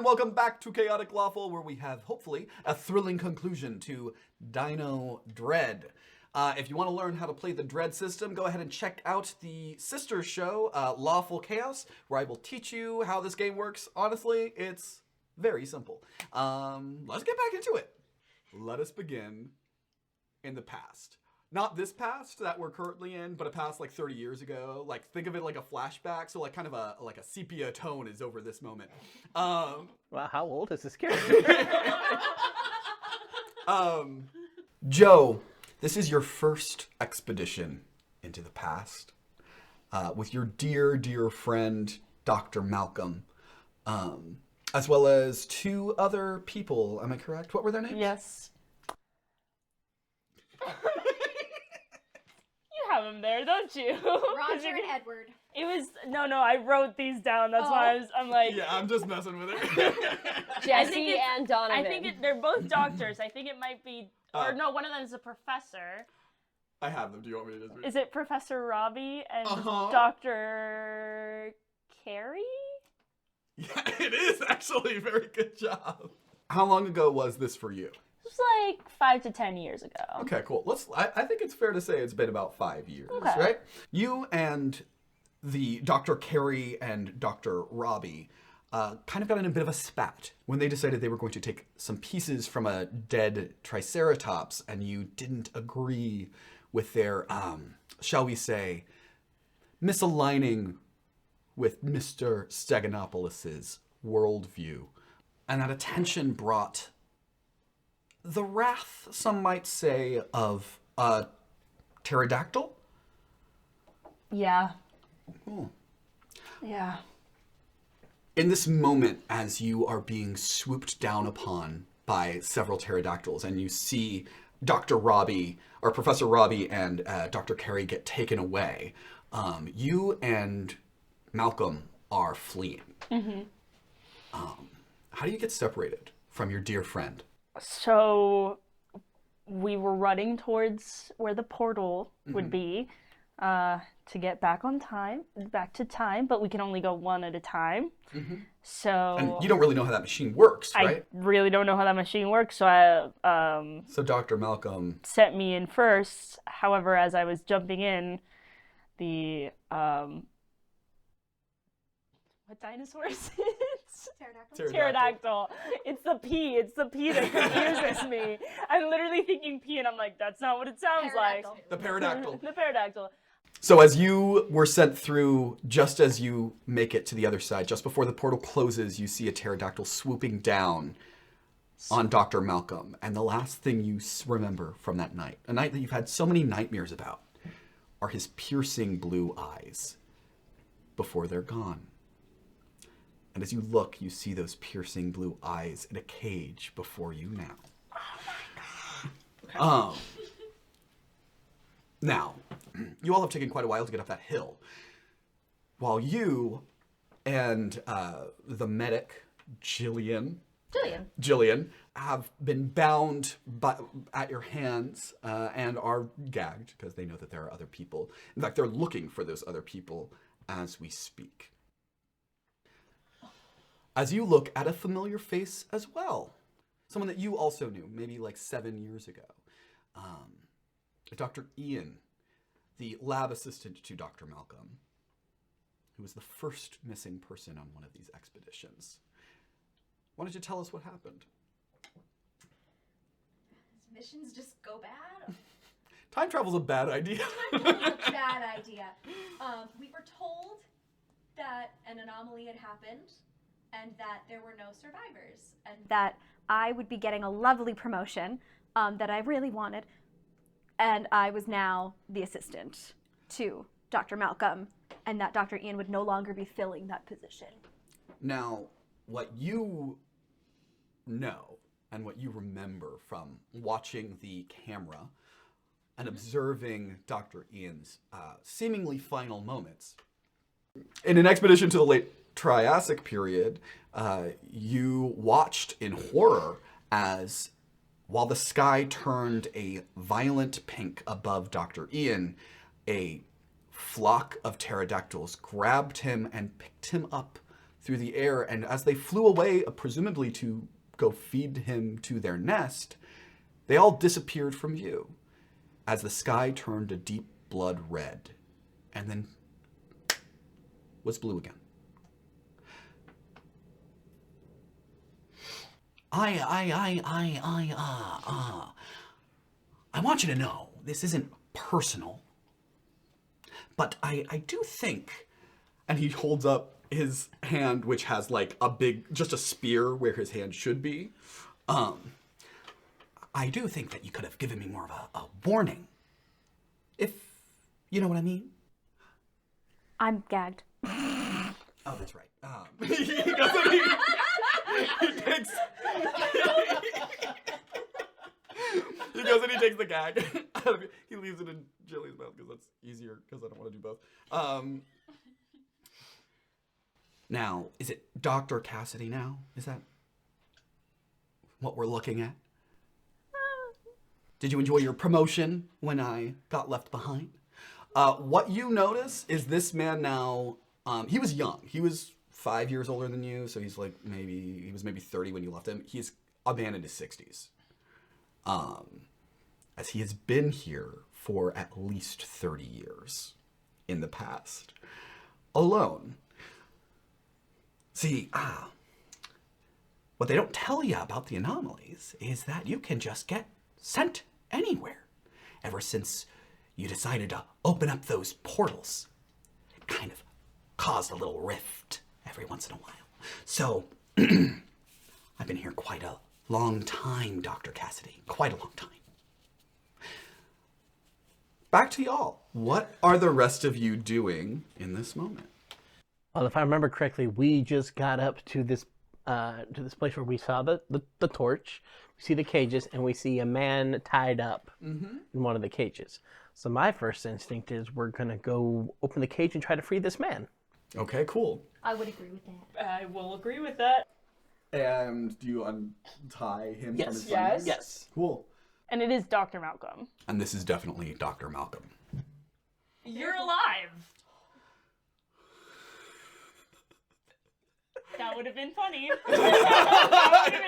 welcome back to Chaotic Lawful, where we have, hopefully, a thrilling conclusion to Dino Dread. If you want to learn how to play the Dread system, go ahead and check out the sister show, Lawful Chaos, where I will teach you how this game works. Honestly, it's very simple. Let's get back into it. Let us begin in the past. Not this past that we're currently in, but a past like 30 years ago. Like, think of it like a flashback, so like kind of a sepia tone is over this moment. Wow, how old is this character? Joe, this is your first expedition into the past with your dear, dear friend, Dr. Malcolm, as well as 2 other people. Am I correct? What were their names? Yes. You have them there, don't you? Roger and Edward. It was no. I wrote these down. That's why I'm like. Yeah, I'm just messing with it. Jessi and Donovan. I think they're both doctors. I think it might be, or no, one of them is a professor. I have them. Do you want me to just read? Is it Professor Robbie and Dr. Carey? Yeah, it is actually. Very good job. How long ago was this for you? It was like 5 to 10 years ago. Okay, cool. I think it's fair to say it's been about 5 years, right? You and the Dr. Carey and Dr. Robbie kind of got in a bit of a spat when they decided they were going to take some pieces from a dead Triceratops, and you didn't agree with their, shall we say, misaligning with Mr. Steganopoulos' worldview. And that attention brought the wrath, some might say, of a pterodactyl? Yeah. Cool. Yeah. In this moment, as you are being swooped down upon by several pterodactyls, and you see Dr. Robbie, or Professor Robbie and Dr. Carey get taken away, you and Malcolm are fleeing. Mm-hmm. How do you get separated from your dear friend? So we were running towards where the portal would be to get back to time, but we can only go one at a time. Mm-hmm. So and you don't really know how that machine works, right? I really don't know how that machine works, so so Dr. Malcolm sent me in first. However, as I was jumping in, the what dinosaur is it? Pterodactyl. It's the P that confuses me. I'm literally thinking P and I'm like, that's not what it sounds like. The pterodactyl. The pterodactyl. So as you were sent through, just as you make it to the other side, just before the portal closes, you see a pterodactyl swooping down on Dr. Malcolm. And the last thing you remember from that night, a night that you've had so many nightmares about, are his piercing blue eyes before they're gone. And as you look, you see those piercing blue eyes in a cage before you now. Oh my God. Now, you all have taken quite a while to get up that hill. While you and the medic, Jillian, have been bound at your hands and are gagged because they know that there are other people. In fact, they're looking for those other people as we speak. As you look at a familiar face as well, someone that you also knew, maybe like 7 years ago, Dr. Ian, the lab assistant to Dr. Malcolm, who was the first missing person on one of these expeditions. Why don't you tell us what happened? Missions just go bad? Time travel's a bad idea. Bad idea. We were told that an anomaly had happened and that there were no survivors, and that I would be getting a lovely promotion that I really wanted, and I was now the assistant to Dr. Malcolm, and that Dr. Ian would no longer be filling that position. Now, what you know and what you remember from watching the camera and observing Dr. Ian's seemingly final moments, in an expedition to the late Triassic period, you watched in horror as, while the sky turned a violent pink above Dr. Ian, a flock of pterodactyls grabbed him and picked him up through the air, and as they flew away, presumably to go feed him to their nest, they all disappeared from view as the sky turned a deep blood red and then was blue again. I want you to know, this isn't personal, but I do think, and he holds up his hand, which has like just a spear where his hand should be. I do think that you could have given me more of a warning, if you know what I mean. I'm gagged. Oh, that's right. He goes and he takes the gag. He leaves it in Jilly's mouth because that's easier, because I don't want to do both. Now, is it Dr. Cassidy now? Is that what we're looking at? Did you enjoy your promotion when I got left behind? What you notice is this man now, he was young. He was 5 years older than you, so he's like he was maybe 30 when you left him. He's a man in his 60s. As he has been here for at least 30 years in the past. Alone. See, what they don't tell you about the anomalies is that you can just get sent anywhere. Ever since you decided to open up those portals, it kind of caused a little rift every once in a while. So, I've been here quite a long time, Dr. Cassidy. Quite a long time. Back to y'all. What are the rest of you doing in this moment? Well, if I remember correctly, we just got up to this place where we saw the torch, we see the cages, and we see a man tied up in one of the cages. So my first instinct is we're going to go open the cage and try to free this man. Okay, cool. I would agree with that. I will agree with that. And do you untie him from his Yes. binding? Yes. Cool. And it is Dr. Malcolm. And this is definitely Dr. Malcolm. You're alive. That would have been funny.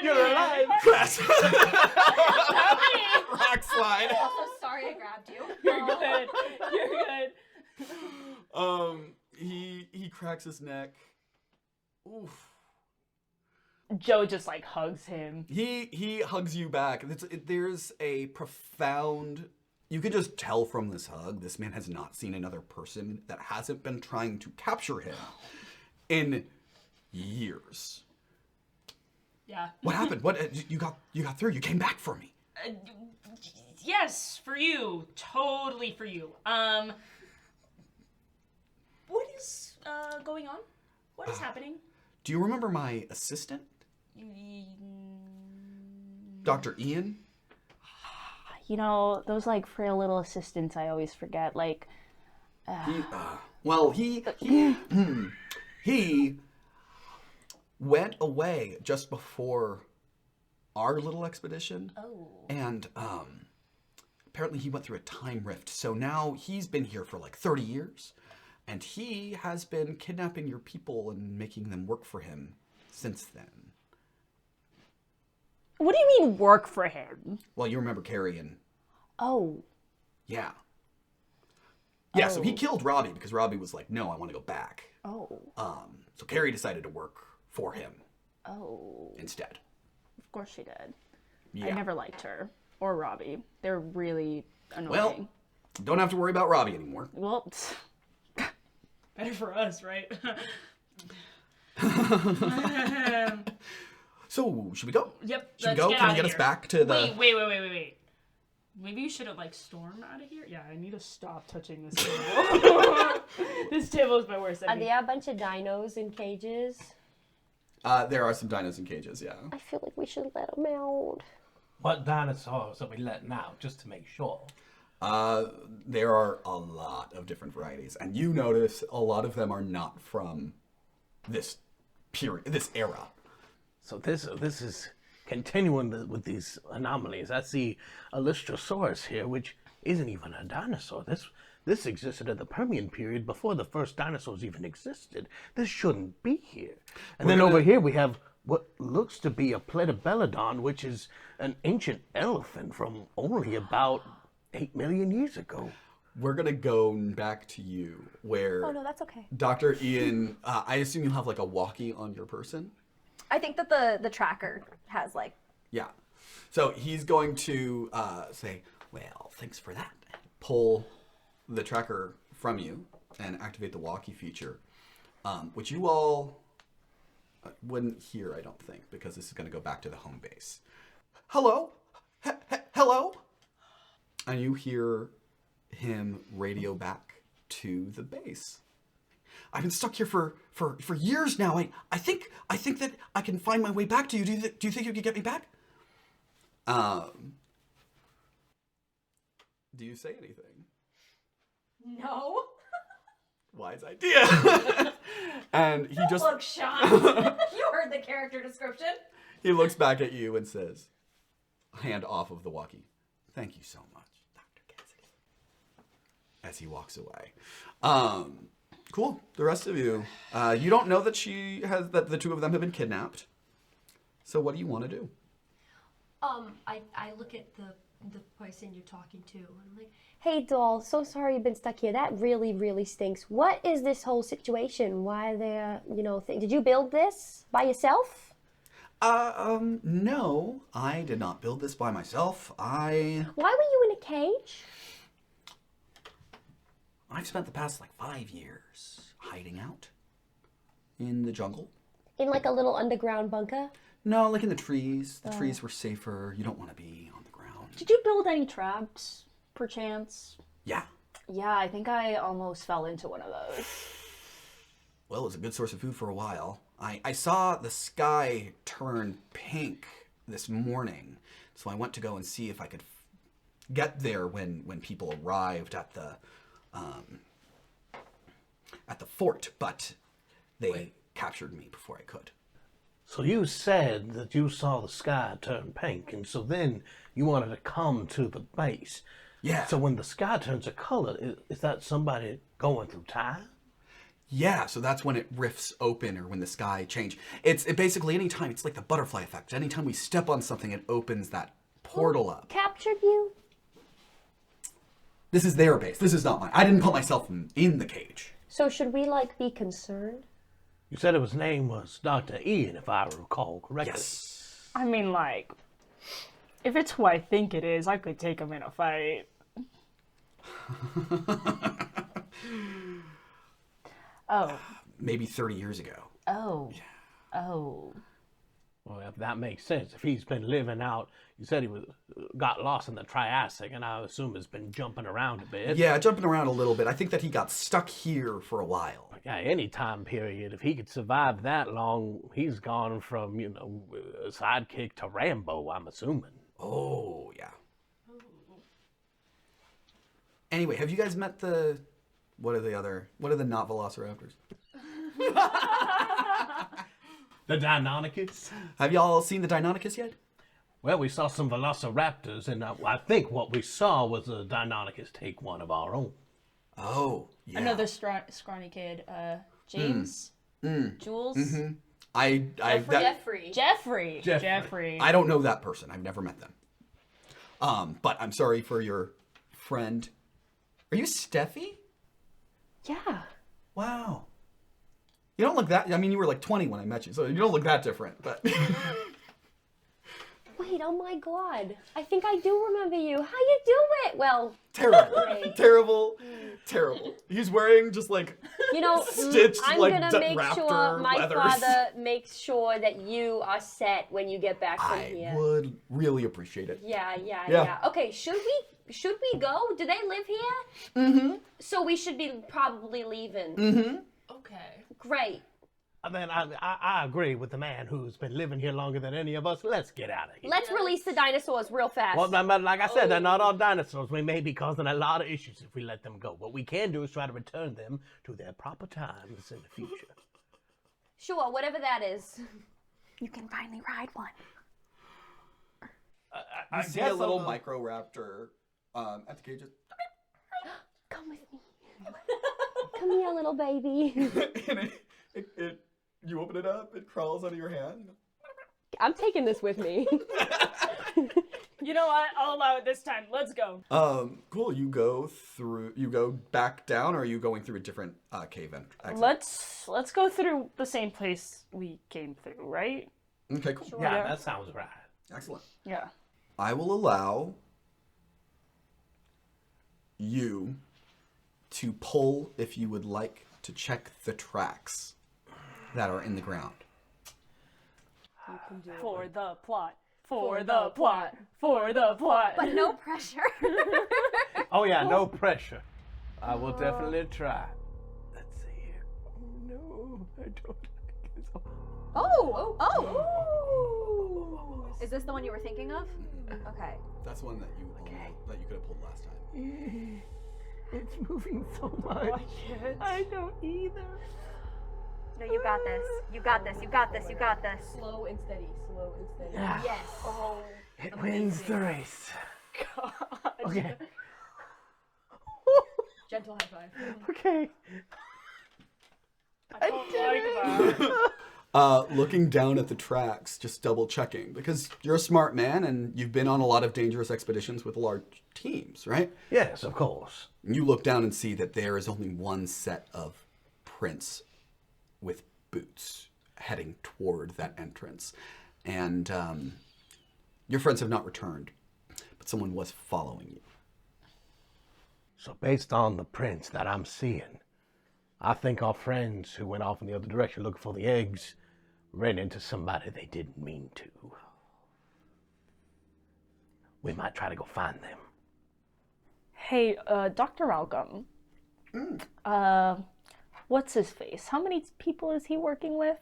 You're alive. Crash. Rock slide. Also, sorry I grabbed you. You're good. You're good. He cracks his neck. Oof. Joe just like hugs him. He hugs you back. There's a profound. You can just tell from this hug, this man has not seen another person that hasn't been trying to capture him in years. Yeah. What happened? What you got through? You came back for me. Yes, for you. Totally for you. What is going on? What is happening? Do you remember my assistant? Dr. Ian? You know, those like frail little assistants I always forget. Like, He went away just before our little expedition. Oh. And apparently he went through a time rift. So now he's been here for like 30 years. And he has been kidnapping your people and making them work for him since then. what do you mean work for him? Well, you remember Carrie and... Oh. Yeah. Yeah, so he killed Robbie because Robbie was like, no, I want to go back. Oh. So Carrie decided to work for him Oh. instead. Of course she did. Yeah. I never liked her. Or Robbie. They're really annoying. Well, don't have to worry about Robbie anymore. Well, Better for us, right? So, should we go? Yep. Should we let's go? Get Can out you get of us here. back to the... Wait. Maybe you should have like stormed out of here. Yeah, I need to stop touching this table. This table is my worst Are enemy. there a bunch of dinos in cages? There are some dinos in cages, yeah. I feel like we should let them out. What dinosaurs are we letting out, just to make sure? There are a lot of different varieties, and you notice a lot of them are not from this period, this era. So this is continuing with these anomalies. I see Illustrosaurus here, which isn't even a dinosaur. This existed at the Permian period before the first dinosaurs even existed. This shouldn't be here. And then over here we have what looks to be a Platypelodon, which is an ancient elephant from only about 8 million years ago. We're gonna go back to you, where Oh no, that's okay. Dr. Ian, I assume you have like a walkie on your person? I think that the tracker has like... Yeah. So he's going to say, well, thanks for that. Pull the tracker from you and activate the walkie feature, which you all wouldn't hear, I don't think, because this is going to go back to the home base. Hello? Hello? And you hear him radio back to the base. I've been stuck here for years now. I think that I can find my way back to you. Do you think you could get me back? Do you say anything? No. Wise idea. And he just Look, Shawn. You heard the character description. he looks back at you and says, hand off of the walkie, thank you so much, Dr. Cassidy. As he walks away. Cool. The rest of you, you don't know that that the two of them have been kidnapped. So what do you want to do? I look at the person you're talking to, and I'm like, hey, doll, so sorry you've been stuck here. That really, really stinks. What is this whole situation? Why there, did you build this by yourself? No, I did not build this by myself. Why were you in a cage? I've spent the past 5 years hiding out in the jungle. In like a little underground bunker? No, like in the trees. The trees were safer. You don't want to be on the ground. Did you build any traps, perchance? Yeah. Yeah, I think I almost fell into one of those. Well, it was a good source of food for a while. I saw the sky turn pink this morning, so I went to go and see if I could get there when people arrived at the fort, but they captured me before I could. So you said that you saw the sky turn pink, and so then you wanted to come to the base. Yeah. So when the sky turns a color, is that somebody going through time? Yeah, so that's when it rifts open, or when the sky change. It basically, anytime, it's like the butterfly effect. Anytime we step on something, it opens that portal up. Captured you? This is their base. This is not mine. I didn't put myself in the cage. So should we be concerned? You said his name was Dr. Ian, if I recall correctly. Yes. I mean, if it's who I think it is, I could take him in a fight. Oh. Maybe 30 years ago. Oh. Yeah. Oh. Well, if that makes sense. If he's been living out, you said he got lost in the Triassic, and I assume has been jumping around a bit. Yeah, jumping around a little bit. I think that he got stuck here for a while. Yeah, any time period, if he could survive that long, he's gone from, a sidekick to Rambo, I'm assuming. Oh, yeah. Anyway, have you guys met what are the not velociraptors? The Deinonychus? Have y'all seen the Deinonychus yet? Well, we saw some velociraptors, and I think what we saw was a Deinonychus take one of our own. Oh, yeah. Another scrawny kid, James? Jules? Jeffrey. Jeffrey. I don't know that person. I've never met them. But I'm sorry for your friend. Are you Steffi? Yeah. Wow. You don't look that... I mean, you were 20 when I met you, so you don't look that different, but... Wait, oh my god. I think I do remember you. How you do it? Well... Terrible. Terrible. He's wearing just stitched I'm gonna make raptor sure my leathers. father makes sure that you are set when you get back from here. I would really appreciate it. Yeah. Okay, should we go? Do they live here? Mm-hmm. So we should be probably leaving. Mm-hmm. Okay. Great. Then I agree with the man who's been living here longer than any of us. Let's get out of here. Let's release the dinosaurs real fast. Well, like I said, they're not all dinosaurs. We may be causing a lot of issues if we let them go. What we can do is try to return them to their proper times in the future. Sure, whatever that is. You can finally ride one. You see a little microraptor at the cages. Come with me. Come here, little baby. And you open it up, it crawls out of your hand. I'm taking this with me. You know what? I'll allow it this time. Let's go. Cool. You go back down, or are you going through a different cave exit? Let's go through the same place we came through, right? Okay, cool. Yeah, that sounds right. Excellent. Yeah. I will allow you to pull if you would like to check the tracks that are in the ground. For the plot. For the plot. For the plot. But no pressure. Oh yeah, no pressure. I will definitely try. Let's see here. Oh no, I don't like this. Oh. Is this the one you were thinking of? Okay. That's one that you could have pulled last time. It's moving so much. I don't either. No, you got this. You got this. You got this. You got this. Slow and steady. Slow and steady. Ah. Yes. Oh, It wins the race. God. Okay. Gentle high five. Okay. I don't like that. Looking down at the tracks, just double checking, because you're a smart man and you've been on a lot of dangerous expeditions with large teams, right? Yes, of course. You look down and see that there is only one set of prints with boots heading toward that entrance. And your friends have not returned, but someone was following you. So based on the prints that I'm seeing, I think our friends who went off in the other direction looking for the eggs ran into somebody they didn't mean to. We might try to go find them. Hey, Dr. Malcolm. What's his face? How many people is he working with?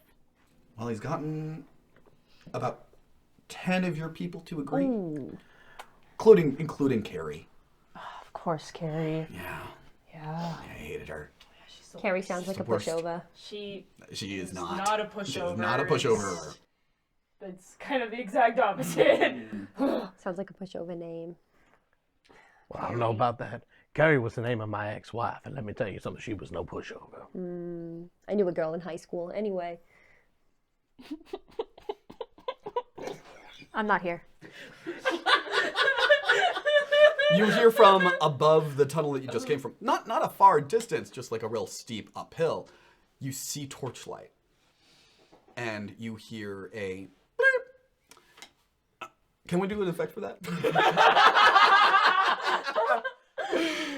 Well, he's gotten about 10 of your people to agree, including Carrie. Of course, Carrie. Yeah, I hated her. Carrie sounds like a worst. pushover. She She is not. not a pushover. She is not a pushover. That's kind of the exact opposite. Sounds like a pushover name. Well, I don't know about that. Carrie was the name of my ex-wife, and let me tell you something, she was no pushover. I knew a girl in high school. Anyway. I'm not here. You hear from above the tunnel that you just came from, not a far distance, just like a real steep uphill. You see torchlight, and you hear a beep. Can we do an effect for that?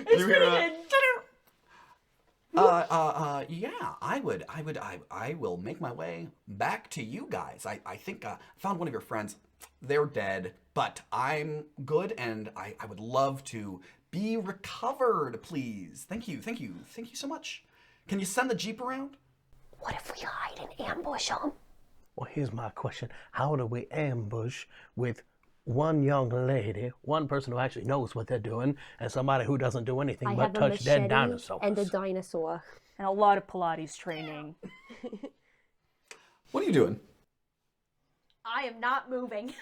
You hear yeah, I will make my way back to you guys. I think I found one of your friends. They're dead, but I'm good, and I would love to be recovered, please. Thank you so much. Can you send the Jeep around? What if we hide and ambush them? Well, here's my question. How do we ambush with one young lady, one person who actually knows what they're doing, and somebody who doesn't do anything I but have a touch machete dead dinosaurs? and a dinosaur. And a lot of Pilates training. What are you doing? I am not moving.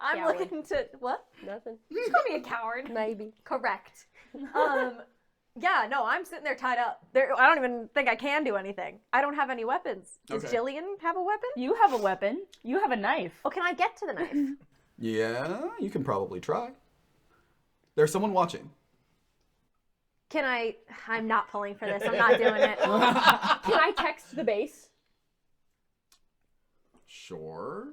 I'm Coward. looking to what? Nothing. Just call me a coward. Maybe. Correct. Yeah, no, I'm sitting there tied up. I don't even think I can do anything. I don't have any weapons. Does Okay. Jillian have a weapon? You have a weapon. You have a knife. Oh, can I get to the knife? Yeah, you can probably try. There's someone watching. Can I? I'm not pulling for this. I'm not doing it. Can I text the base? Sure.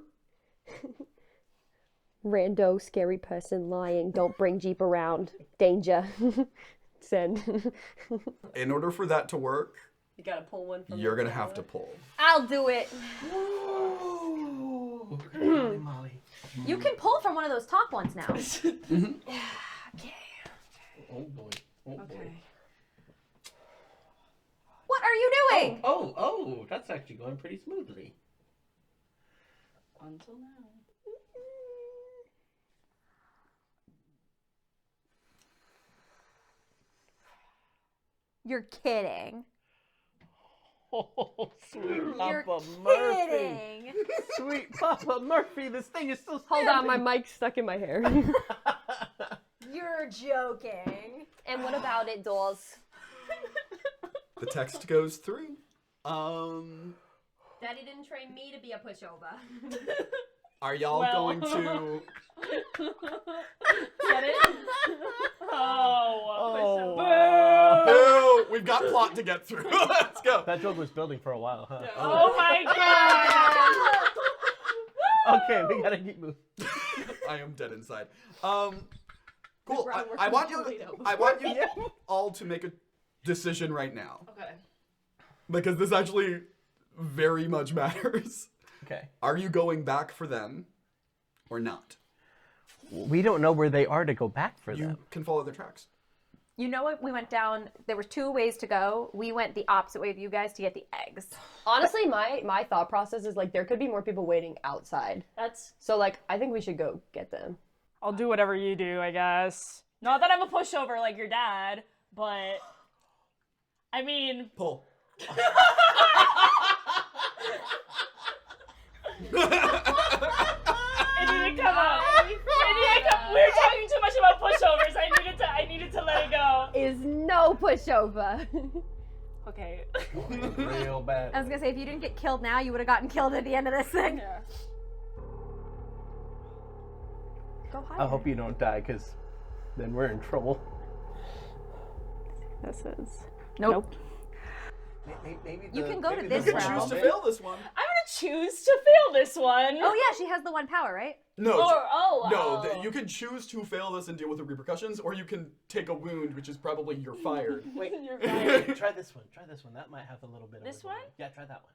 Rando, scary person lying. Don't bring Jeep around. Danger. Send. In order for that to work, You gotta pull one from you're gonna have to pull. I'll do it. Molly, Molly. You can pull from one of those top ones now. Oh boy. Oh boy. What are you doing? Oh, that's actually going pretty smoothly. Until now. You're kidding. Oh, sweet You're Papa Murphy. kidding. Sweet Papa Murphy, this thing is still Hold on, my mic's stuck in my hair. You're joking. And what about it, dolls? The text goes through. Daddy didn't train me to be a pushover. Are y'all going to... Get it? Oh. Boo! We've got plot to get through. Let's go. That joke was building for a while, huh? Oh my god! Okay, we gotta keep moving. I am dead inside. Cool. I want you all to make a decision right now. Okay. Because this actually very much matters. Okay. Are you going back for them or not? We don't know where they are to go back for them. You can follow their tracks. You know what? We went down. There were 2 ways to go. We went the opposite way of you guys to get the eggs. Honestly, my thought process is like there could be more people waiting outside. So like I think we should go get them. I'll do whatever you do, I guess. Not that I'm a pushover like your dad, but I mean, Pull. it didn't come out. We were talking too much about pushovers. I needed to let it go. Is no pushover. Okay. Real bad. I was gonna say, if you didn't get killed now, you would have gotten killed at the end of this thing. Yeah. Go higher. I hope you don't die, because then we're in trouble. This is. Nope. Maybe You can go to this You can round. choose to fail this one. I'm gonna choose to fail this one. Oh yeah, she has the 1 power, right? No. Oh. You can choose to fail this and deal with the repercussions, or you can take a wound, which is probably you're fired. Wait, You're right. try this one. Try this one. That might have a little bit of This wiggle room. one? Yeah, try that one.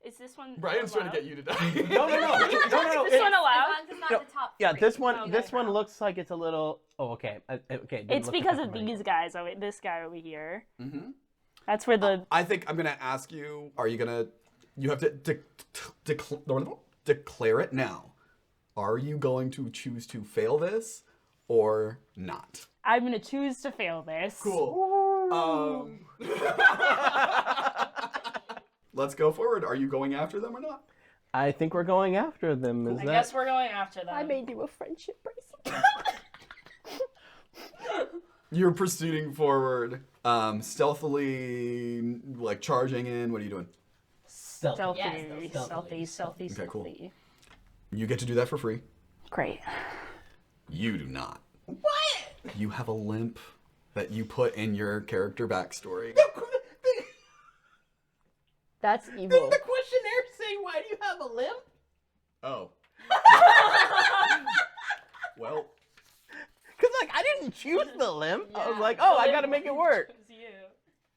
Is this one? Brian's trying to allowed? get you to die. No. Is this one allowed? As long as it's not No. the top Yeah, 3. this one. This one looks like it's a little. Oh, okay. Okay. didn't It's look because like of that these guys. This guy over here. Mm-hmm. That's where the. I think I'm gonna ask you. Are you gonna? You have to declare it now. Are you going to choose to fail this or not? I'm gonna choose to fail this. Cool. Let's go forward. Are you going after them or not? I think we're going after them. Is I that? guess we're going after them. I made you a friendship bracelet. You're proceeding forward, stealthily, like charging in. What are you doing? Stealthy, Yes, stealthy. Okay, cool. You get to do that for free. Great. You do not. What? You have a limp that you put in your character backstory. That's evil. The questionnaire say, "Why do you have a limp?" Oh. Well. Because like I didn't choose the limp. I was like, oh, I got to make it work.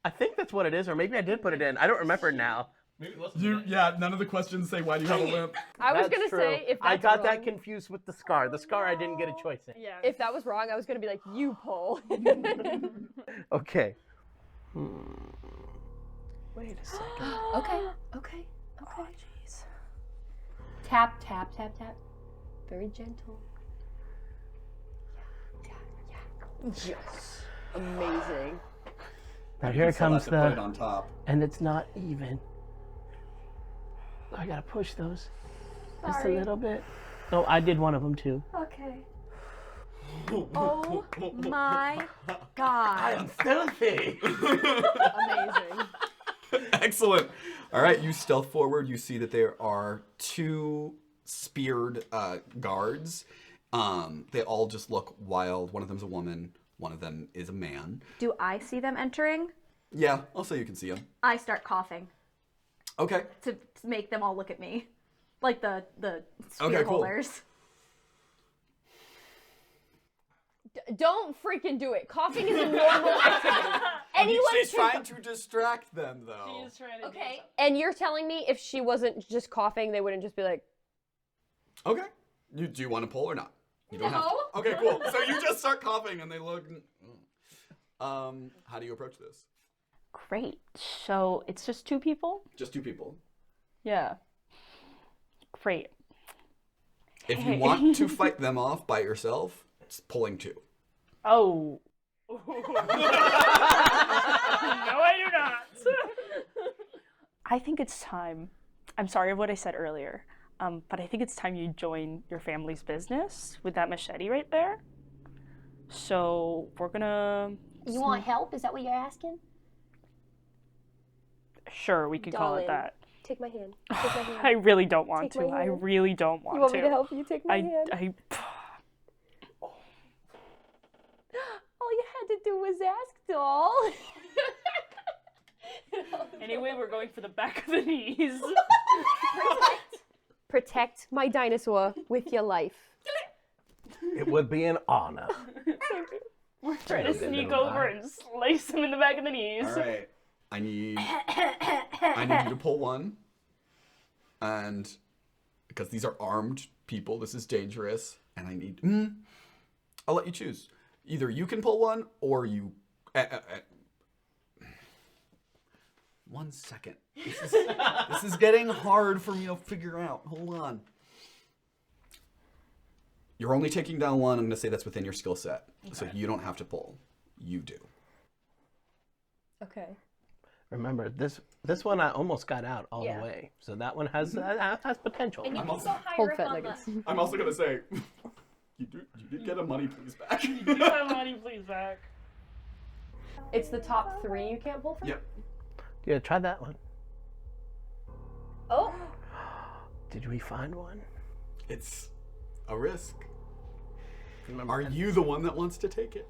I think that's what it is, or maybe I did put it in. I don't remember now. None of the questions say why do you have a limp. I was That's gonna true. say if that's I got wrong, that confused with the scar. The scar I didn't get a choice in. Yeah. if that was wrong, I was gonna be like, you pull. Okay. Wait a second. Okay. Jeez. Tap, tap, tap, tap. Very gentle. Yeah. Yes. Amazing. Now here comes Put it the, on top. and it's not even. I gotta push those just a little bit. No, I did one of them too. Okay. Oh my god. am filthy. Amazing. Excellent. All right, you stealth forward. You see that there are 2 speared guards. They all just look wild. One of them's a woman. One of them is a man. Do I see them entering? Yeah, I'll say you can see them. I start coughing Okay. to make them all look at me. Like the spear Okay, cool. holders. Don't freaking do it. Coughing is a normal activity. Anyone She's can. trying to distract them, though. She's trying to Okay. And you're telling me if she wasn't just coughing, they wouldn't just be like, Okay. Do you want to pull or not? You don't have to. Okay, cool. So you just start coughing, and they look. How do you approach this? Great. So it's just 2 people? Just 2 people. Yeah. Great. If you want to fight them off by yourself, it's pulling 2. Oh. No, I do not. I think it's time. I'm sorry of what I said earlier, but I think it's time you join your family's business with that machete right there. So we're gonna. You want help? Is that what you're asking? Sure, we could call it Darling. that. Take my hand. Take my hand. I really don't want Take to. my I hand. really don't want You want to. me to help you? Take my hand. All you had to do was ask, doll. Anyway, we're going for the back of the knees. Protect my dinosaur with your life. It would be an honor. We're trying to sneak over and slice him in the back of the knees. All right. I need you to pull one. And because these are armed people, this is dangerous. And I need... I'll let you choose. Either you can pull one or you... 1 second. This is getting hard for me to figure out. Hold on. You're only taking down one. I'm going to say that's within your skill set. Okay. So you don't have to pull. You do. Okay. Remember, this one I almost got out all the way. So that one has potential. And you can go Hold higher fat up on nuggets. the... I'm also going to say, you did get a money please back. You do have money, please, back. It's the top 3 you can't pull from? Yep. Yeah, try that one. Oh! Did we find one? It's a risk. Remember, Are you the one that wants to take it?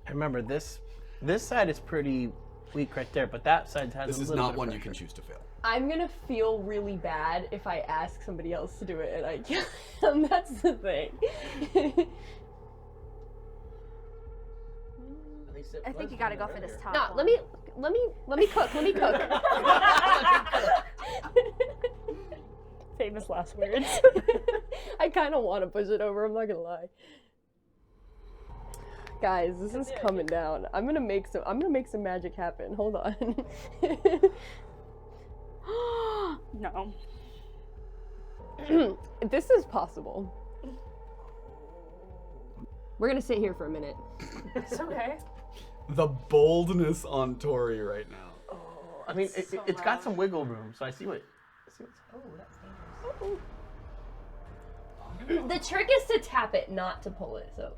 remember this side is pretty weak right there, but that side has This a is little not bit one of you pressure. can choose to fail. I'm gonna feel really bad if I ask somebody else to do it and I can't. That's the thing. I think you gotta go for this top No, one. let me cook. Let me cook. Famous last words. I kind of want to push it over. I'm not gonna lie. Guys, this is coming down. I'm gonna make some magic happen. Hold on. No. This is possible. We're gonna sit here for a minute. It's okay. The boldness on Tory right now. I mean, it's got some wiggle room, so I see what. The trick is to tap it, not to pull it. So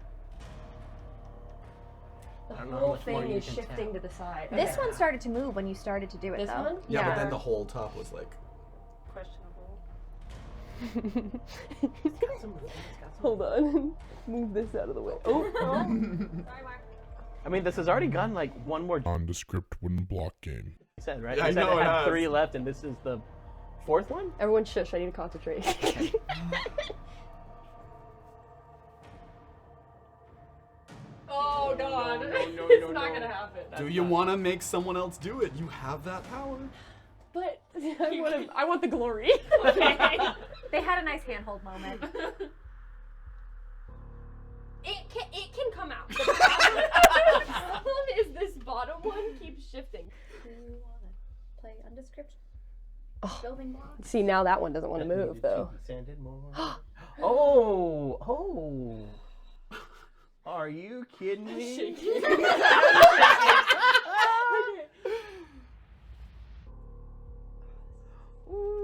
the I don't know how whole much more thing you is can shifting tap. to the side. This one started to move when you started to do it, This though. one? Yeah, but then the whole top was like... Questionable. Hold on. Move this out of the way. Oh. I mean, this has already gone like one more. Nondescript wooden block game. You said, right? Yeah, I You said know it it had has. 3 left, and this is the 4th one. Everyone shush, I need to concentrate. Oh god. It's not gonna happen. Do you want to make someone else do it? You have that power. But I want the glory. They had a nice handhold moment. It can come out. The problem is this bottom one keeps shifting. Do you want to play undescript? Building blocks? See, now that one doesn't want to move though. Oh. Are you kidding me?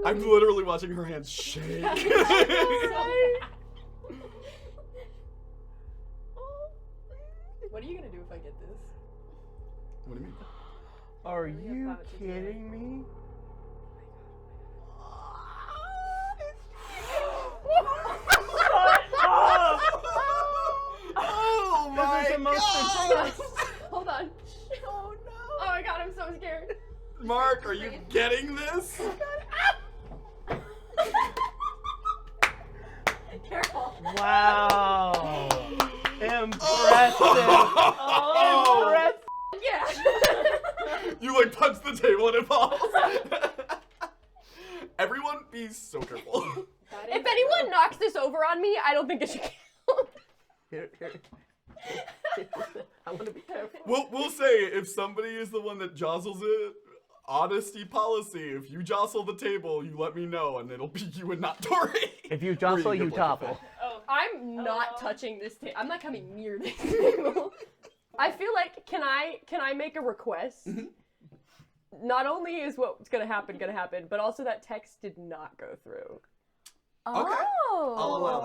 I'm literally watching her hands shake. What are you gonna do if I get this? What do you mean? Are you kidding me? Oh This is the most intense. Hold on. Oh no. Oh my god, I'm so scared. Mark, are you getting this? Careful. Wow. Impressive. Impressive. Yeah. You like punch the table and it falls. Everyone be so careful. If anyone knocks this over on me, I don't think it should count. Here. I want to be careful. We'll say if somebody is the one that jostles it, honesty policy. If you jostle the table, you let me know, and it'll be you and not Tory. If you jostle, you topple. I'm not touching this table. I'm not coming near this table. I feel like can I make a request? Not only is what's gonna happen, but also that text did not go through. Okay. Oh. I'll allow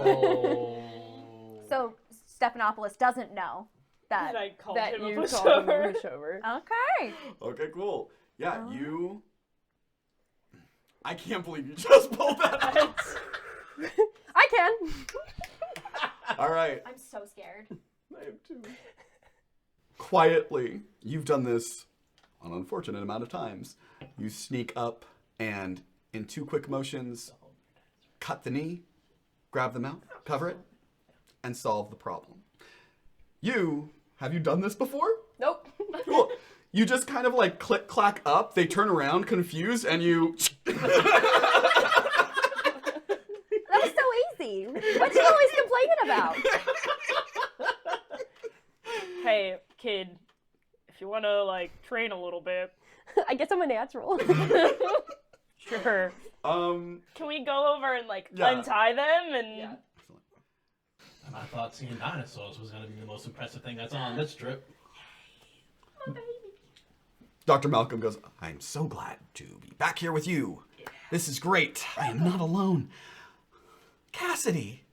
that. So Stephanopoulos doesn't know that. I called That him a you pushover. called him a pushover. Okay. Okay, cool. Yeah, you. I can't believe you just pulled that out. I can. All right. I'm so scared. I am too. Quietly, you've done this an unfortunate amount of times. You sneak up and, in 2 quick motions, cut the knee, grab the mouth, cover it, and solve the problem. Have you done this before? Nope. Cool. You just kind of like click, clack up, they turn around confused, and you... That was so easy. What you always complaining about? Hey, kid, if you want to, like, train a little bit. I guess I'm a natural. Sure. Can we go over and, like, untie them and... Yeah. And I thought seeing dinosaurs was going to be the most impressive thing that's on this trip. Dr. Malcolm goes, I'm so glad to be back here with you. This is great. I am not alone. Cassidy,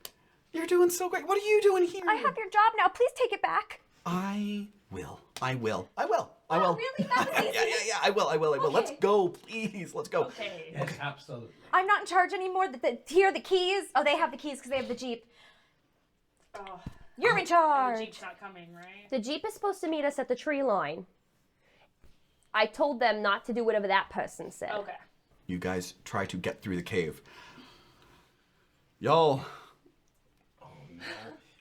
you're doing so great. What are you doing here? I have your job now. Please take it back. I will. Oh, really? That was easy. Yeah. I will. Okay. Let's go, please. Let's go. Okay. Yes, absolutely. I'm not in charge anymore. Here are the keys. Oh, they have the keys because they have the Jeep. Oh, You're in and the charge. Jeep's not coming, right? The Jeep is supposed to meet us at the tree line. I told them not to do whatever that person said. Okay. You guys try to get through the cave. Y'all. Oh, no.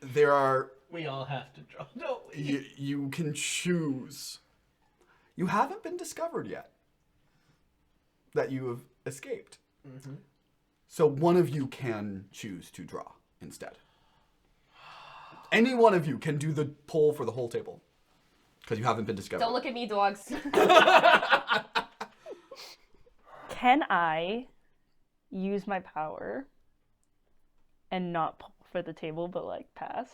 There are... We all have to draw. No, You can choose. You haven't been discovered yet that you have escaped. Mm-hmm. So one of you can choose to draw instead. Any one of you can do the poll for the whole table because you haven't been discovered. Don't look at me, dogs. Can I use my power and not pull for the table, but like pass?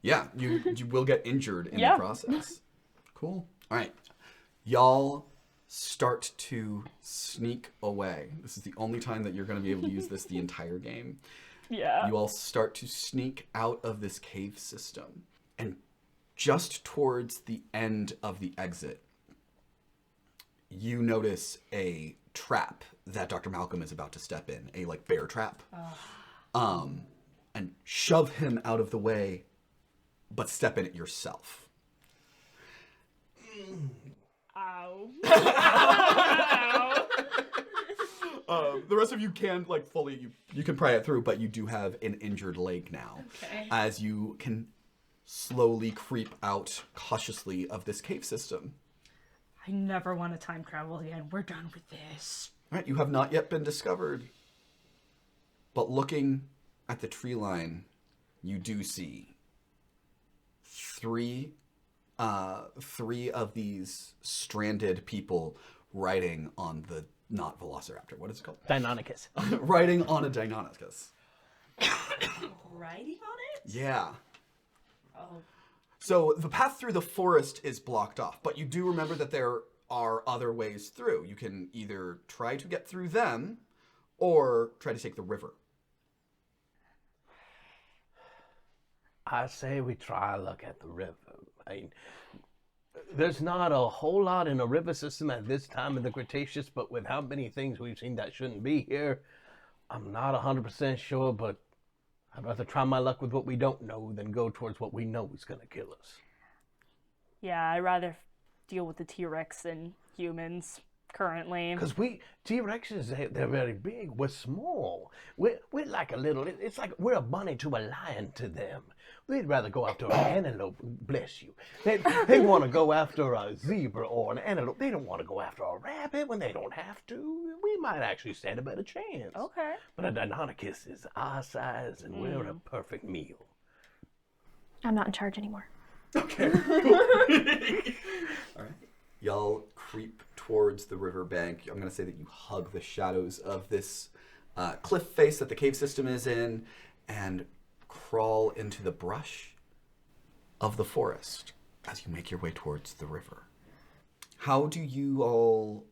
Yeah, you will get injured in Yeah. the process. Cool. All right. Y'all start to sneak away. This is the only time that you're going to be able to use this the entire game. Yeah. You all start to sneak out of this cave system. And just towards the end of the exit, you notice a trap that Dr. Malcolm is about to step in, a like bear trap. And shove him out of the way, but step in it yourself. Ow. The rest of you can like fully, you can pry it through, but you do have an injured leg now. Okay. As you can slowly creep out cautiously of this cave system. I never want to time travel again. We're done with this. All right, you have not yet been discovered. But looking at the tree line, you do see three of these stranded people riding on the, not Velociraptor, what is it called? Deinonychus. Riding on a Deinonychus. Riding on it? Yeah. Oh. So the path through the forest is blocked off, but you do remember that there are other ways through. You can either try to get through them or try to take the river. I say we try a look at the river. I mean, there's not a whole lot in a river system at this time in the Cretaceous, but with how many things we've seen that shouldn't be here, I'm not 100% sure, but I'd rather try my luck with what we don't know than go towards what we know is going to kill us. Yeah, I'd rather deal with the T-Rex than humans currently. Because T-Rexes, they're very big. We're small. We're like a little, it's like we're a bunny to a lion to them. They'd rather go after an antelope, bless you. They want to go after a zebra or an antelope. They don't want to go after a rabbit when they don't have to. We might actually stand a better chance. Okay. But a Deinonychus is our size and we're a perfect meal. I'm not in charge anymore. Okay. All right. Y'all creep towards the riverbank. I'm going to say that you hug the shadows of this cliff face that the cave system is in and crawl into the brush of the forest as you make your way towards the river. How do you all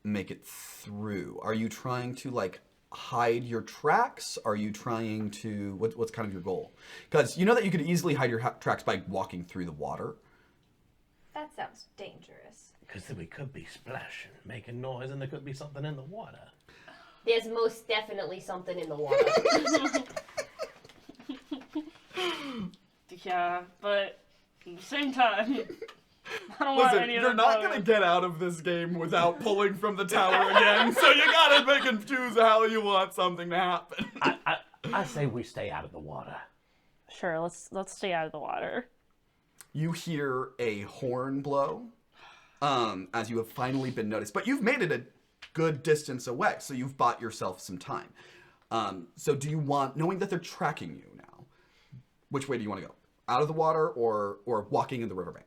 make it through? Are you trying to like hide your tracks? Are you trying to... What's kind of your goal? Because you know that you could easily hide your tracks by walking through the water. That sounds dangerous. Because we could be splashing, making noise, and there could be something in the water. There's most definitely something in the water. Yeah, but at the same time, I don't want any of you're the not going to get out of this game without pulling from the tower again, so you got to pick and choose how you want something to happen. I say we stay out of the water. Sure, let's stay out of the water. You hear a horn blow as you have finally been noticed, but you've made it a good distance away, so you've bought yourself some time. So do you want, knowing that they're tracking you now, which way do you want to go? Out of the water or walking in the riverbank?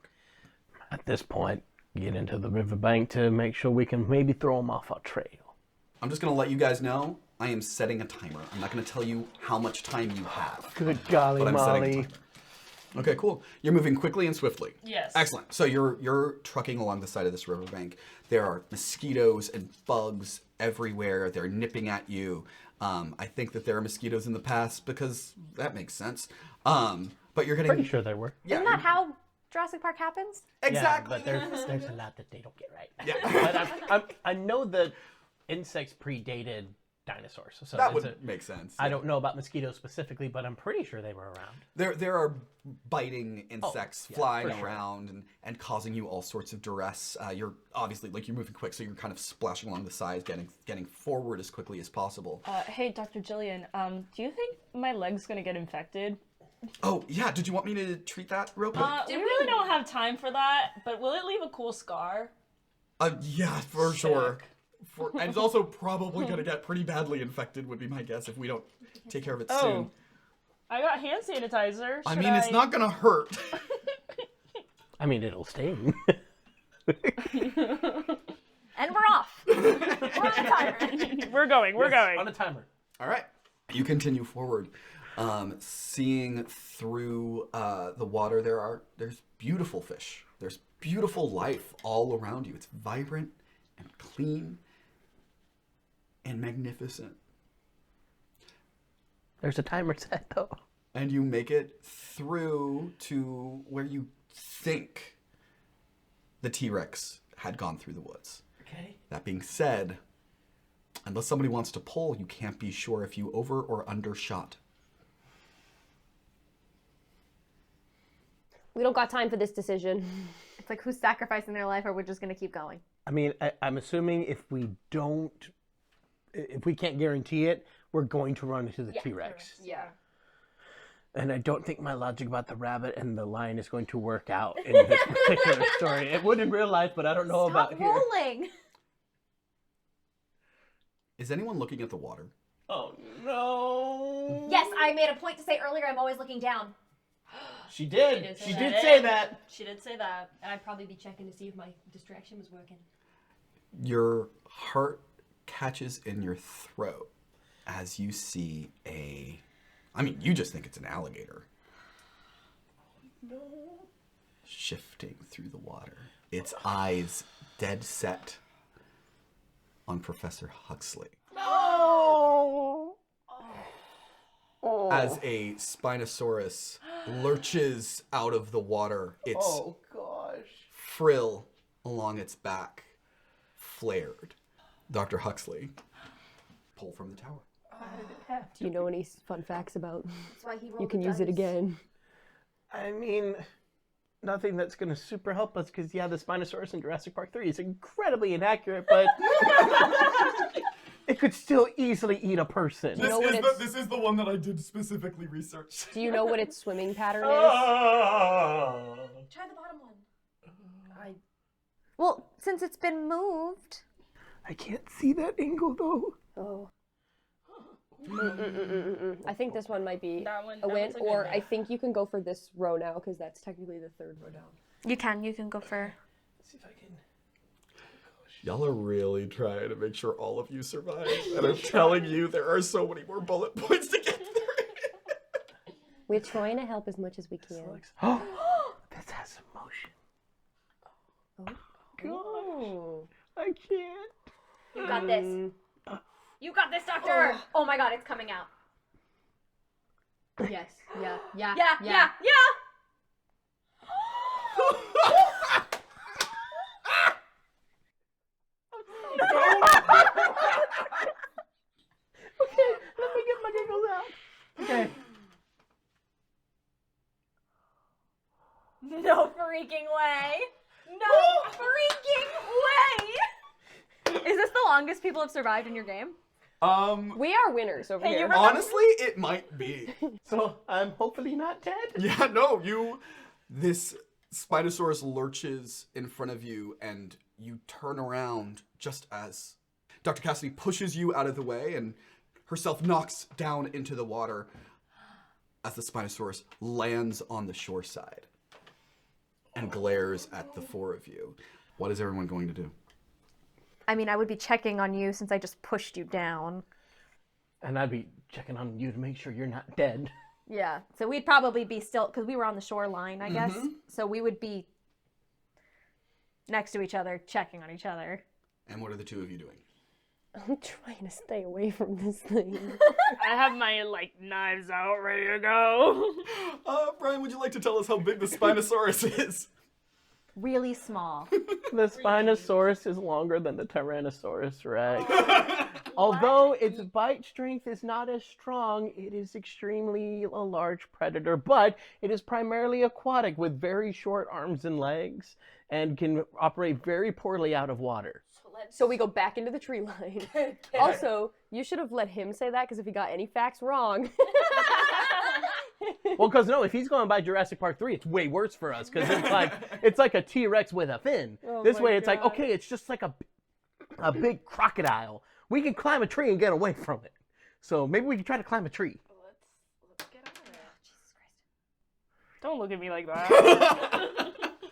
At this point, get into the riverbank to make sure we can maybe throw them off our trail. I'm just going to let you guys know, I am setting a timer. I'm not going to tell you how much time you have. Good golly, but I'm setting a Molly. timer. Okay, cool. You're moving quickly and swiftly. Yes. Excellent. So you're trucking along the side of this riverbank. There are mosquitoes and bugs everywhere. They're nipping at you. I think that there are mosquitoes in the past because that makes sense. But you're getting... Pretty sure they were. Yeah, Isn't that how Jurassic Park happens? Exactly. Yeah, but there's a lot that they don't get right. Yeah. But I know that insects predated dinosaurs. So that would make sense. I don't know about mosquitoes specifically, but I'm pretty sure they were around. There are biting insects flying for sure. around and causing you all sorts of duress. You're obviously, you're moving quick, so you're kind of splashing along the sides, getting forward as quickly as possible. Hey, Dr. Jillian, do you think my leg's gonna get infected? Oh, yeah, did you want me to treat that real quick? We really don't have time for that, but will it leave a cool scar? Yeah, for sure. And it's also probably going to get pretty badly infected, would be my guess, if we don't take care of it soon. I got hand sanitizer. I mean, it's not going to hurt. I mean, it'll sting. And we're off. We're on timer. We're going. On a timer. All right. You continue forward. Seeing through the water, there's beautiful fish. There's beautiful life all around you. It's vibrant and clean and magnificent. There's a timer set, though. And you make it through to where you think the T-Rex had gone through the woods. Okay. That being said, unless somebody wants to pull, you can't be sure if you over or undershot. We don't got time for this decision. It's like who's sacrificing their life or we're just going to keep going. I mean, I'm assuming if we can't guarantee it, we're going to run into the T-Rex. Yeah. And I don't think my logic about the rabbit and the lion is going to work out in this particular story. It would in real life, but I don't know about here. Stop rolling. Is anyone looking at the water? Oh, no. Yes, I made a point to say earlier I'm always looking down. She did. She did say that. She did say that. And I'd probably be checking to see if my distraction was working. Your heart catches in your throat as you see you just think it's an alligator. No. Shifting through the water. Its eyes dead set on Professor Huxley. No. Oh. As a Spinosaurus lurches out of the water, its frill along its back flared. Dr. Huxley, pull from the tower. Do you know any fun facts about? That's why he rolled You can the use it dice. again. I mean, nothing that's going to super help us because, yeah, the Spinosaurus in Jurassic Park 3 is incredibly inaccurate, but it could still easily eat a person. This is the one that I did specifically research. Do you know what its swimming pattern is? Try the bottom one. Well, since it's been moved. I can't see that angle, though. Oh. I think this one might be That one- a that win, one's a good or one. I think you can go for this row now because that's technically the third row down. You can go for. Let's see if I can. Y'all are really trying to make sure all of you survive. And I'm telling you, there are so many more bullet points to get through. We're trying to help as much as we can. Oh, this has some motion. Oh. Gosh, I can't. You got this. You got this, Doctor. Oh my God, it's coming out. Yes. Yeah. Yeah. Yeah. Okay, let me get my giggles out. Okay. No freaking way. No freaking way. Is this the longest people have survived in your game? We are winners over here. Honestly, it might be. So I'm hopefully not dead. Yeah, no, this Spinosaurus lurches in front of you and you turn around just as Dr. Cassidy pushes you out of the way and herself knocks down into the water as the Spinosaurus lands on the shore side and glares at the four of you. What is everyone going to do? I mean, I would be checking on you since I just pushed you down. And I'd be checking on you to make sure you're not dead. Yeah, so we'd probably be still, because we were on the shoreline, I guess. So we would be next to each other, checking on each other. And what are the two of you doing? I'm trying to stay away from this thing. I have my, knives out, ready to go. Brian, would you like to tell us how big the Spinosaurus is? Really small. The Spinosaurus is longer than the Tyrannosaurus Rex. Although its bite strength is not as strong, it is extremely a large predator, but it is primarily aquatic with very short arms and legs and can operate very poorly out of water. So we go back into the tree line. Also, you should have let him say that because if he got any facts wrong. Well, because no, if he's going by Jurassic Park 3, it's way worse for us because it's like a T-Rex with a fin. Oh this my way, it's God. like, okay, it's just like a big crocodile. We can climb a tree and get away from it. So maybe we can try to climb a tree. Let's get out of there. Jesus Christ. Don't look at me like that.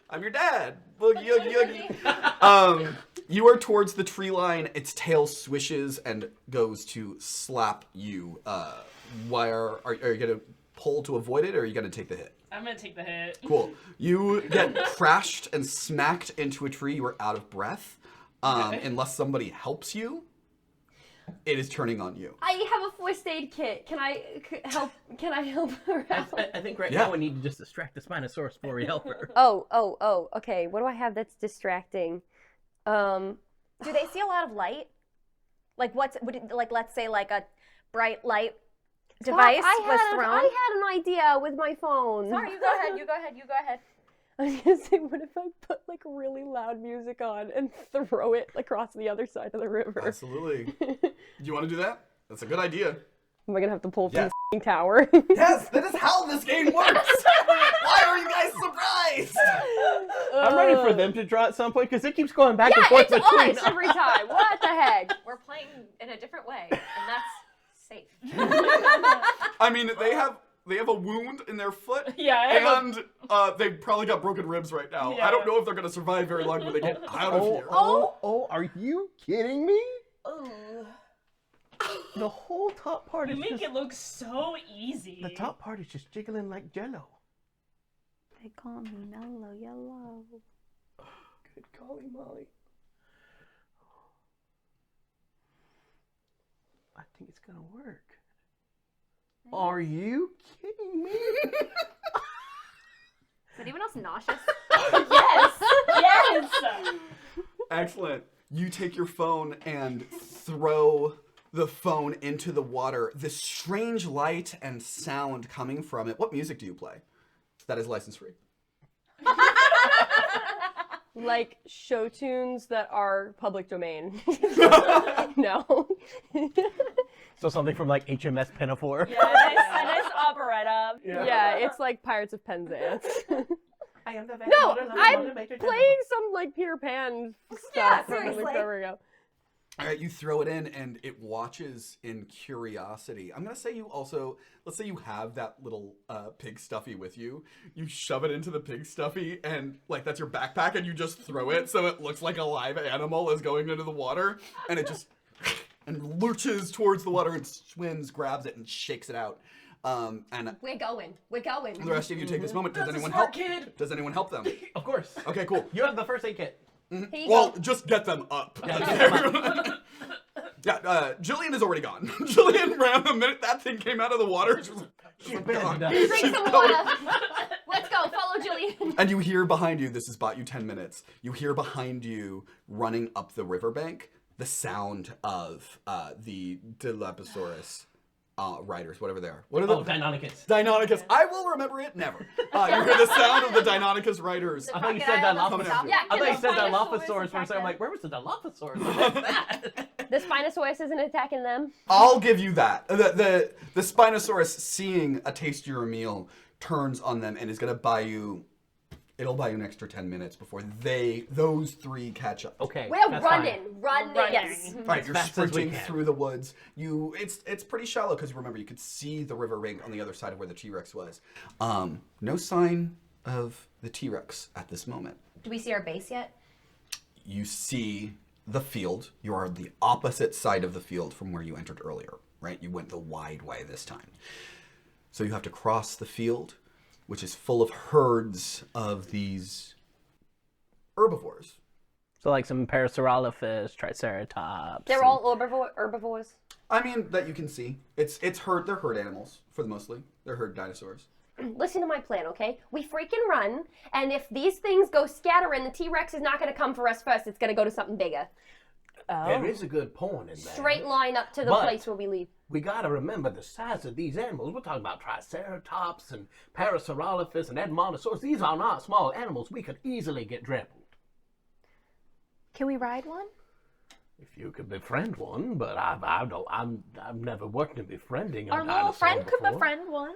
I'm your dad. Boogie, oogie, oogie. You are towards the tree line. Its tail swishes and goes to slap you. Are you going to pull to avoid it, or are you going to take the hit? I'm going to take the hit. Cool. You get crashed and smacked into a tree. You are out of breath. Unless somebody helps you, it is turning on you. I have a first aid kit. Can I help her out? I think now we need to just distract the Spinosaurus before we help her. Oh. Okay. What do I have that's distracting? Do they see a lot of light? Let's say a bright light device was thrown? I had an idea with my phone. Sorry, you go ahead. I was gonna say, what if I put really loud music on and throw it across the other side of the river? Absolutely. Do you want to do that? That's a good idea. Am I gonna have to pull from the tower? Yes, that is how this game works. Why are you guys surprised? I'm ready for them to draw at some point because it keeps going back and forth it's between us every time. What the heck? We're playing in a different way, and that's safe. I mean, they have a wound in their foot. Yeah. And they've probably got broken ribs right now. Yeah. I don't know if they're going to survive very long when they get out of here. Oh, are you kidding me? The whole top part You is make just... it look so easy. The top part is just jiggling like jello. They call me Mellow Yellow. Good golly molly. I think it's gonna work. Are you kidding me? Is anyone else nauseous? Yes. Excellent. You take your phone and throw the phone into the water. This strange light and sound coming from it. What music do you play? That is license free. Like show tunes that are public domain. No. So something from like HMS Pinafore. Yeah, a nice operetta. Yeah, it's like Pirates of Penzance. I am the No, I'm playing some Peter Pan stuff. seriously. There we go. All right, you throw it in and it watches in curiosity. I'm going to say let's say you have that little pig stuffy with you. You shove it into the pig stuffy and that's your backpack and you just throw it so it looks like a live animal is going into the water and it just and lurches towards the water and swims, grabs it and shakes it out. And We're going. the rest of you take this moment. Does anyone smart help? kid. Does anyone help them? Of course. Okay, cool. You have the first aid kit. Well, just get them up. Yeah, Jillian is already gone. Jillian ran the minute that thing came out of the water. She's gone. Drink some water. Let's go. Follow Jillian. And you hear behind you, this has bought you 10 minutes, you hear behind you, running up the riverbank, the sound of the Dilophosaurus riders, whatever they are. What are they? Deinonychus. Deinonychus. I will remember it never. You hear the sound of the Deinonychus riders. I thought you said Dilophosaurus. Yeah, I thought you said Dilophosaurus Dilophosaurus for a second. I'm like, where was the Dilophosaurus? What's that? The Spinosaurus isn't attacking them. I'll give you that. The Spinosaurus, seeing a taste your meal, turns on them and is going to buy you... It'll buy you an extra 10 minutes before those three catch up. Okay. We're running. Yes. All right, you're fast as we sprinting can. through the woods. It's pretty shallow because remember you could see the river bank on the other side of where the T-Rex was. No sign of the T-Rex at this moment. Do we see our base yet? You see the field. You are on the opposite side of the field from where you entered earlier, right? You went the wide way this time. So you have to cross the field, which is full of herds of these herbivores. So like some Parasaurolophus, Triceratops. They're all herbivores. I mean, that you can see. It's herd. They're herd animals for the mostly. They're herd dinosaurs. Listen to my plan, okay? We freaking run, and if these things go scattering, the T-Rex is not going to come for us first. It's going to go to something bigger. There is a good point in there. Straight line up to the But- place where we leave. We gotta remember the size of these animals. We're talking about Triceratops and Parasaurolophus and Edmontosaurus. These are not small animals. We could easily get trampled. Can we ride one? If you could befriend one, but I've never worked in befriending a Our little dinosaur friend could before. befriend one.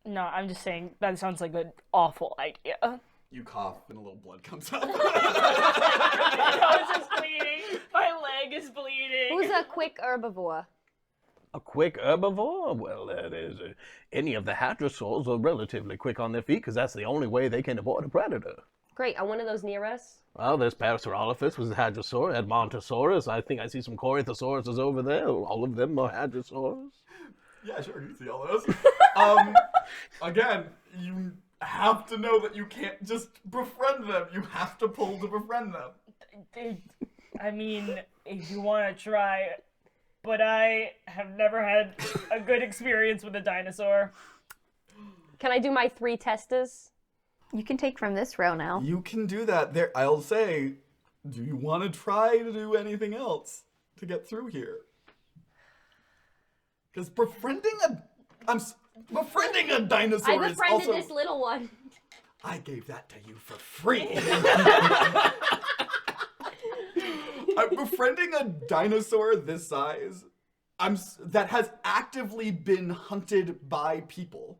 No, I'm just saying that sounds like an awful idea. You cough and a little blood comes out. I was just bleeding. My leg is bleeding. Who's a quick herbivore? A quick herbivore? Well, that is. Any of the hadrosaurs are relatively quick on their feet because that's the only way they can avoid a predator. Great. Are one of those near us? Well, there's Parasaurolophus was a hadrosaur, Edmontosaurus. I think I see some Corythosauruses over there. All of them are hadrosaurs. Yeah, sure, you can see all those. Again, you have to know that you can't just befriend them. You have to pull to befriend them. I mean, if you want to try, but I have never had a good experience with a dinosaur. Can I do my 3 testers? You can take from this row now. You can do that. There, I'll say, do you want to try to do anything else to get through here? Because befriending a dinosaur I is befriended also... this little one. I gave that to you for free. Befriending a dinosaur this size, that has actively been hunted by people.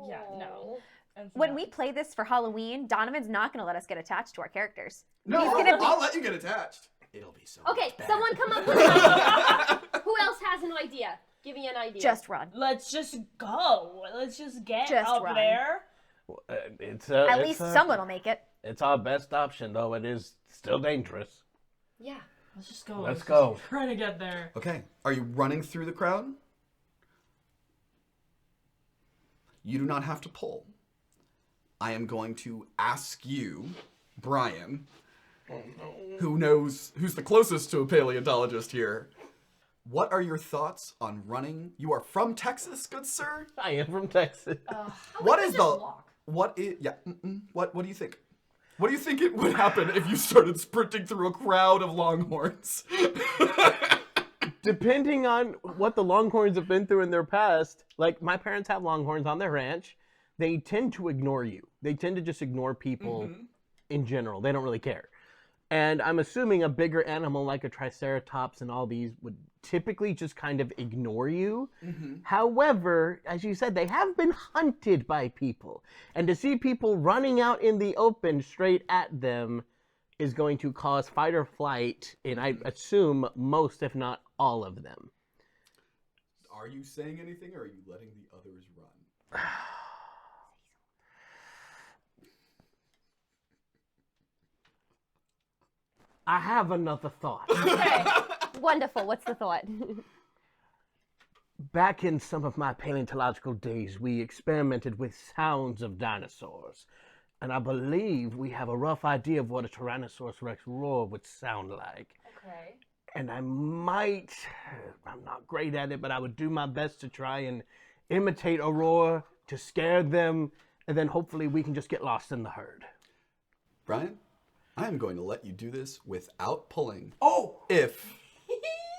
Yeah, no. When we play this for Halloween, Donovan's not going to let us get attached to our characters. No, I'll let you get attached. It'll be so Okay, much better. someone come up with an idea. Who else has an idea? Give me an idea. Just run. Let's just go. Let's just get Just up run. there. At least someone will make it. It's our best option, though it is still dangerous. Yeah. Let's just go. Let's go. Just try to get there. Okay, are you running through the crowd? You do not have to pull. I am going to ask you, Brian, who's the closest to a paleontologist here. What are your thoughts on running? You are from Texas, good sir? I am from Texas. What do you think? What do you think it would happen if you started sprinting through a crowd of longhorns? Depending on what the longhorns have been through in their past, like my parents have longhorns on their ranch, they tend to ignore you. They tend to just ignore people in general. They don't really care. And I'm assuming a bigger animal like a Triceratops and all these would typically just kind of ignore you. However, as you said, they have been hunted by people. And to see people running out in the open straight at them is going to cause fight or flight in, I assume, most, if not all of them. Are you saying anything, or are you letting the others run? I have another thought. Okay. Wonderful. What's the thought? Back in some of my paleontological days, we experimented with sounds of dinosaurs. And I believe we have a rough idea of what a Tyrannosaurus Rex roar would sound like. Okay. And I'm not great at it, but I would do my best to try and imitate a roar to scare them, and then hopefully we can just get lost in the herd. Brian, I am going to let you do this without pulling. Oh! If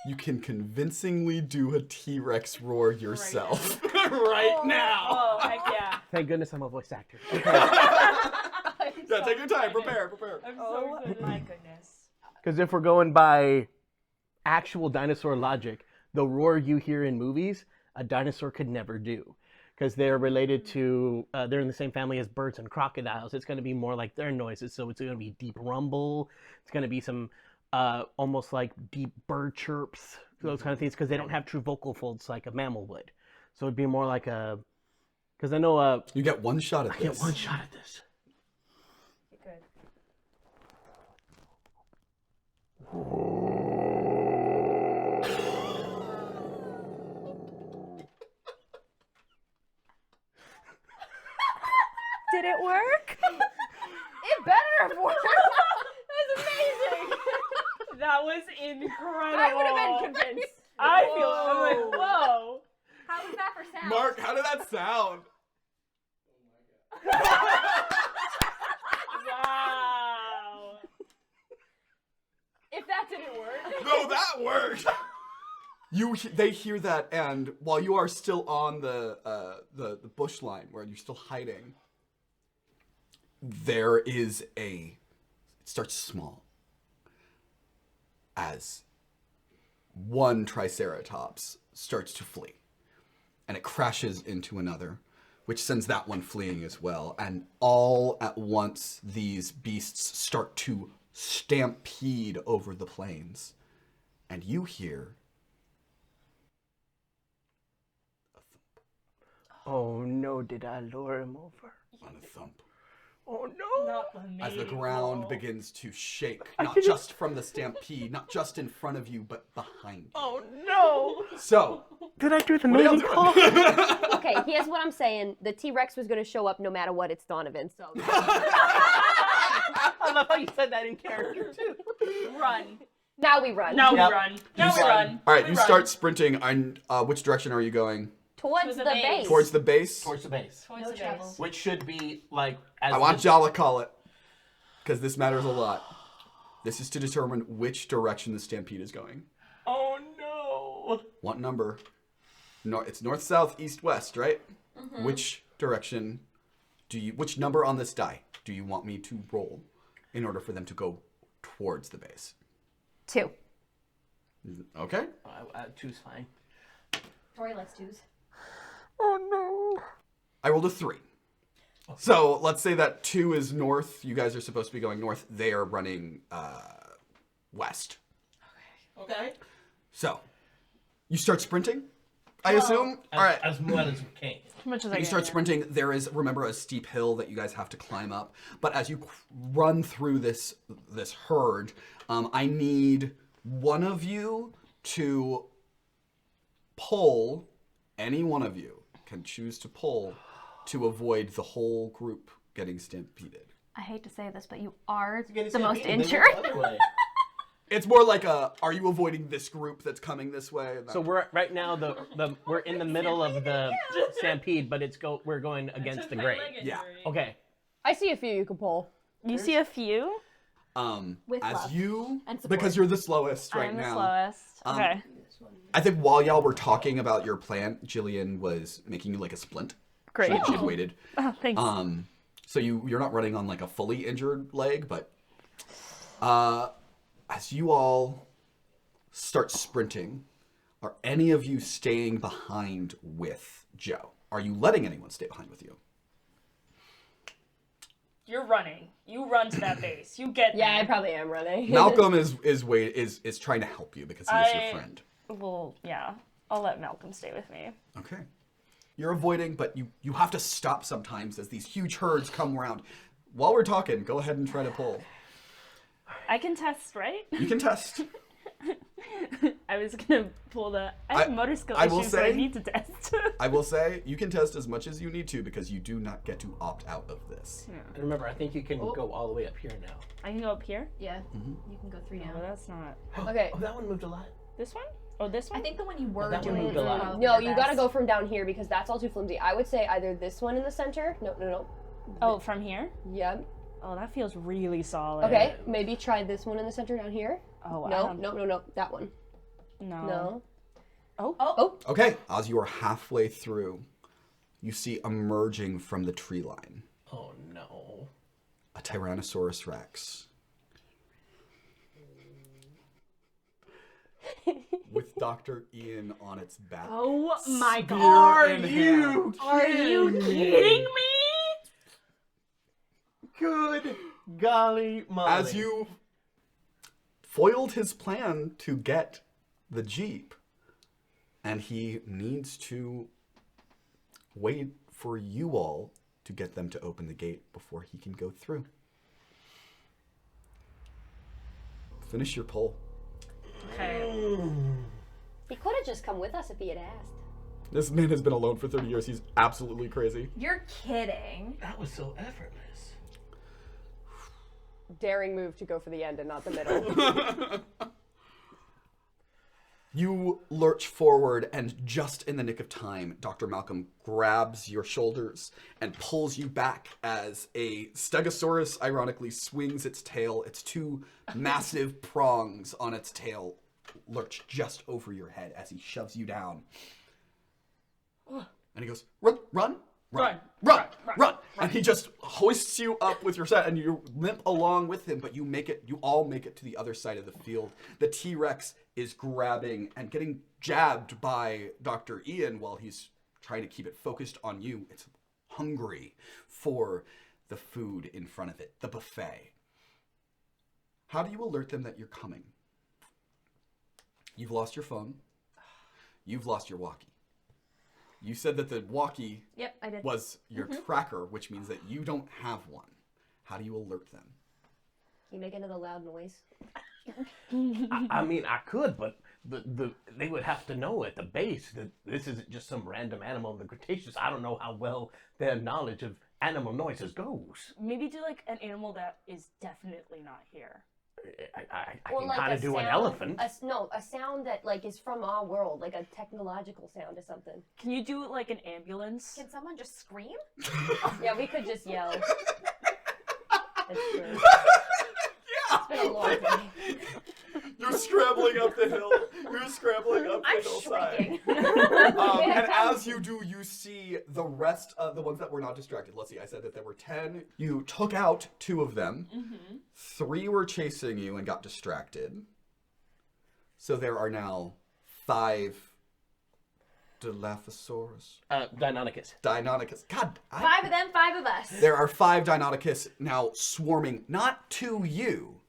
you can convincingly do a T-Rex roar yourself right now. Oh, heck yeah. Thank goodness I'm a voice actor. Yeah, take your time. Prepare. I'm so excited. My goodness. Because if we're going by actual dinosaur logic, the roar you hear in movies, a dinosaur could never do. Because they're related to, they're in the same family as birds and crocodiles. It's going to be more like their noises. So it's going to be deep rumble. It's going to be some almost like deep bird chirps, those kind of things. Because they don't have true vocal folds like a mammal would. So it'd be more like a, because I know... you get one shot at this. I get one shot at this. Good. Did it work? It better have worked. That's amazing. That was incredible. I would have been convinced. I'm like, whoa. How was that for sound? Mark, how did that sound? Wow. If that didn't work. No, that worked. They hear that, and while you are still on the bush line where you're still hiding, there is it starts small as one Triceratops starts to flee, and it crashes into another, which sends that one fleeing as well. And all at once, these beasts start to stampede over the plains, and you hear a thump Oh no, did I lure him over? on a thump. Oh no! Not for me. As the ground begins to shake, I not could've- just from the stampede, not just in front of you, but behind you. Oh no! So, Did I do the what are y'all mating call? doing? Okay, here's what I'm saying. The T-Rex was gonna show up no matter what. It's Donovan, so. I love how you said that in character too. Run. Now we run. Now Yep. we run. Now we run. All right, We you run. start sprinting. And which direction are you going? Towards To the the base. base. Towards the base? Towards the base. Towards No the trouble. base. Which should be like as I want this- y'all to call it, because this matters a lot. This is to determine which direction the stampede is going. Oh no! What number? No, it's north, south, east, west, right? Mm-hmm. Which direction which number on this die do you want me to roll in order for them to go towards the base? 2. Okay. Two's fine. Tory likes twos. Oh I rolled a 3. So let's say that 2 is north. You guys are supposed to be going north. They are running west. Okay. So you start sprinting, I assume? All right. As well as we can. As much as I You can. start sprinting. There is, remember, a steep hill that you guys have to climb up. But as you run through this herd, I need one of you to pull. Any one of you can choose to pull to avoid the whole group getting stampeded. I hate to say this, but you are Getting the most stampeded, then injured. the other way. It's more like are you avoiding this group that's coming this way? So we're right now we're in the middle of the stampede, but we're going against the grain. Yeah. Okay. I see a few you can pull. You see a few? With as love you, and support. because you're the slowest right I'm the now. slowest. Okay. I think while y'all were talking about your plan, Jillian was making you like a splint. Great. She had waited. Oh, thanks. So you're not running on like a fully injured leg, but as you all start sprinting, are any of you staying behind with Joe? Are you letting anyone stay behind with you? You're running. You run to that base. You get Yeah, I there. probably am running. Malcolm is trying to help you because he is your friend. Well, yeah. I'll let Malcolm stay with me. Okay. You're avoiding, but you have to stop sometimes as these huge herds come around. While we're talking, go ahead and try to pull. I can test, right? You can test. I was gonna pull the. I have motor skill I will issues, so I say- need to test. I will say, you can test as much as you need to because you do not get to opt out of this. And remember, I think you can go all the way up here now. I can go up here. Yeah. You can go 3 No, down. but that's not. Okay. Oh, that one moved a lot. This one? Oh, this one? I think the one you were that one doing moved a was lot. probably No, the you gotta best. go from down here because that's all too flimsy. I would say either this one in the center. No. Oh, from here? Yeah. Oh, that feels really solid. Okay, maybe try this one in the center down here. Oh, No. That one. No. No. Okay, as you are halfway through, you see emerging from the tree line Oh no. a Tyrannosaurus Rex. With Dr. Ian on its back. Oh my Spear god. in hand. Are you kidding me? Good golly molly. As you foiled his plan to get the Jeep, and he needs to wait for you all to get them to open the gate before he can go through. Finish your poll. Okay. He could have just come with us if he had asked. This man has been alone for 30 years. He's absolutely crazy. You're kidding. That was so effortless. Daring move to go for the end and not the middle. You lurch forward, and just in the nick of time, Dr. Malcolm grabs your shoulders and pulls you back as a Stegosaurus ironically swings its tail. Its two massive prongs on its tail lurch just over your head as he shoves you down. And he goes, run. And he just hoists you up with your set, and you limp along with him, but you all make it to the other side of the field. The T-Rex is grabbing and getting jabbed by Dr. Ian while he's trying to keep it focused on you. It's hungry for the food in front of it, the buffet. How do you alert them that you're coming? You've lost your phone. You've lost your walkie. You said that the walkie Yep, I did. was your tracker, which means that you don't have one. How do you alert them? You make another loud noise. I mean, I could, but they would have to know at the base that this isn't just some random animal in the Cretaceous. I don't know how well their knowledge of animal noises goes. Maybe do like an animal that is definitely not here. I Or can like kind a of do an sound- elephant. a sound that like is from our world, like a technological sound or something. Can you do like an ambulance? Can someone just scream? Yeah, we could just yell. That's true. Yeah! It's been a long day. You're scrambling up the hill. You're scrambling up the I'm hillside. shrieking. And as you do, you see the rest of the ones that were not distracted. Let's see, I said that there were 10. You took out 2 of them. 3 were chasing you and got distracted. So there are now 5 Dilophosaurus. Deinonychus. Deinonychus. God, 5 of them, 5 of us. there are 5 Deinonychus now swarming, not to you,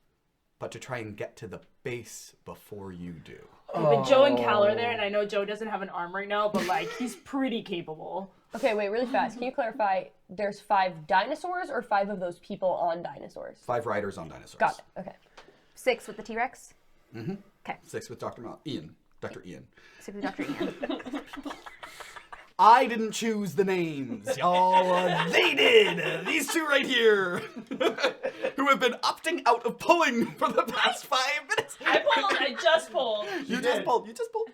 but to try and get to the base before you do. But Joe and Cal are there, and I know Joe doesn't have an arm right now, but like he's pretty capable. Okay, wait, really fast. Can you clarify? There's 5 dinosaurs or 5 of those people on dinosaurs? 5 riders on dinosaurs. Got it. Okay. 6 with the T-Rex. 6 with Dr. Ian. Dr. Ian. 6 with Dr. Ian. I didn't choose the names, y'all. They did. These 2 right here, who have been opting out of pulling for the past 5 minutes. I just pulled. You just pulled.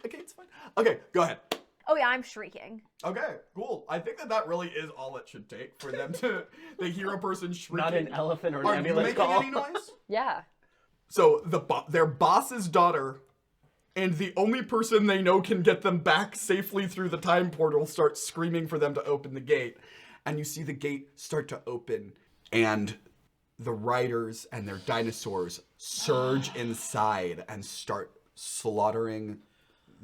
Okay, it's fine. Okay, go ahead. Oh yeah, I'm shrieking. Okay, cool. I think that really is all it should take for them to. They hear a person shrieking. Not an elephant or an Are you ambulance making call. any noise? Yeah. So their boss's daughter and the only person they know can get them back safely through the time portal starts screaming for them to open the gate. And you see the gate start to open, and the riders and their dinosaurs surge inside and start slaughtering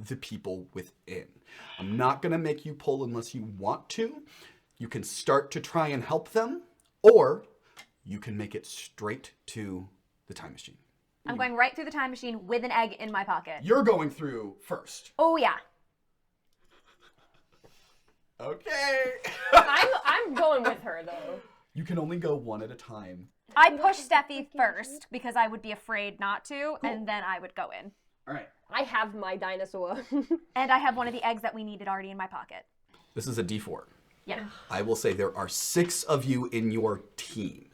the people within. I'm not going to make you pull unless you want to. You can start to try and help them, or you can make it straight to the time machine. I'm going right through the time machine with an egg in my pocket. You're going through first. Oh yeah. Okay. I'm going with her though. You can only go one at a time. I push Steffi first because I would be afraid not to, and then I would go in. All right. I have my dinosaur. And I have one of the eggs that we needed already in my pocket. This is a D4. Yeah. I will say there are 6 of you in your team.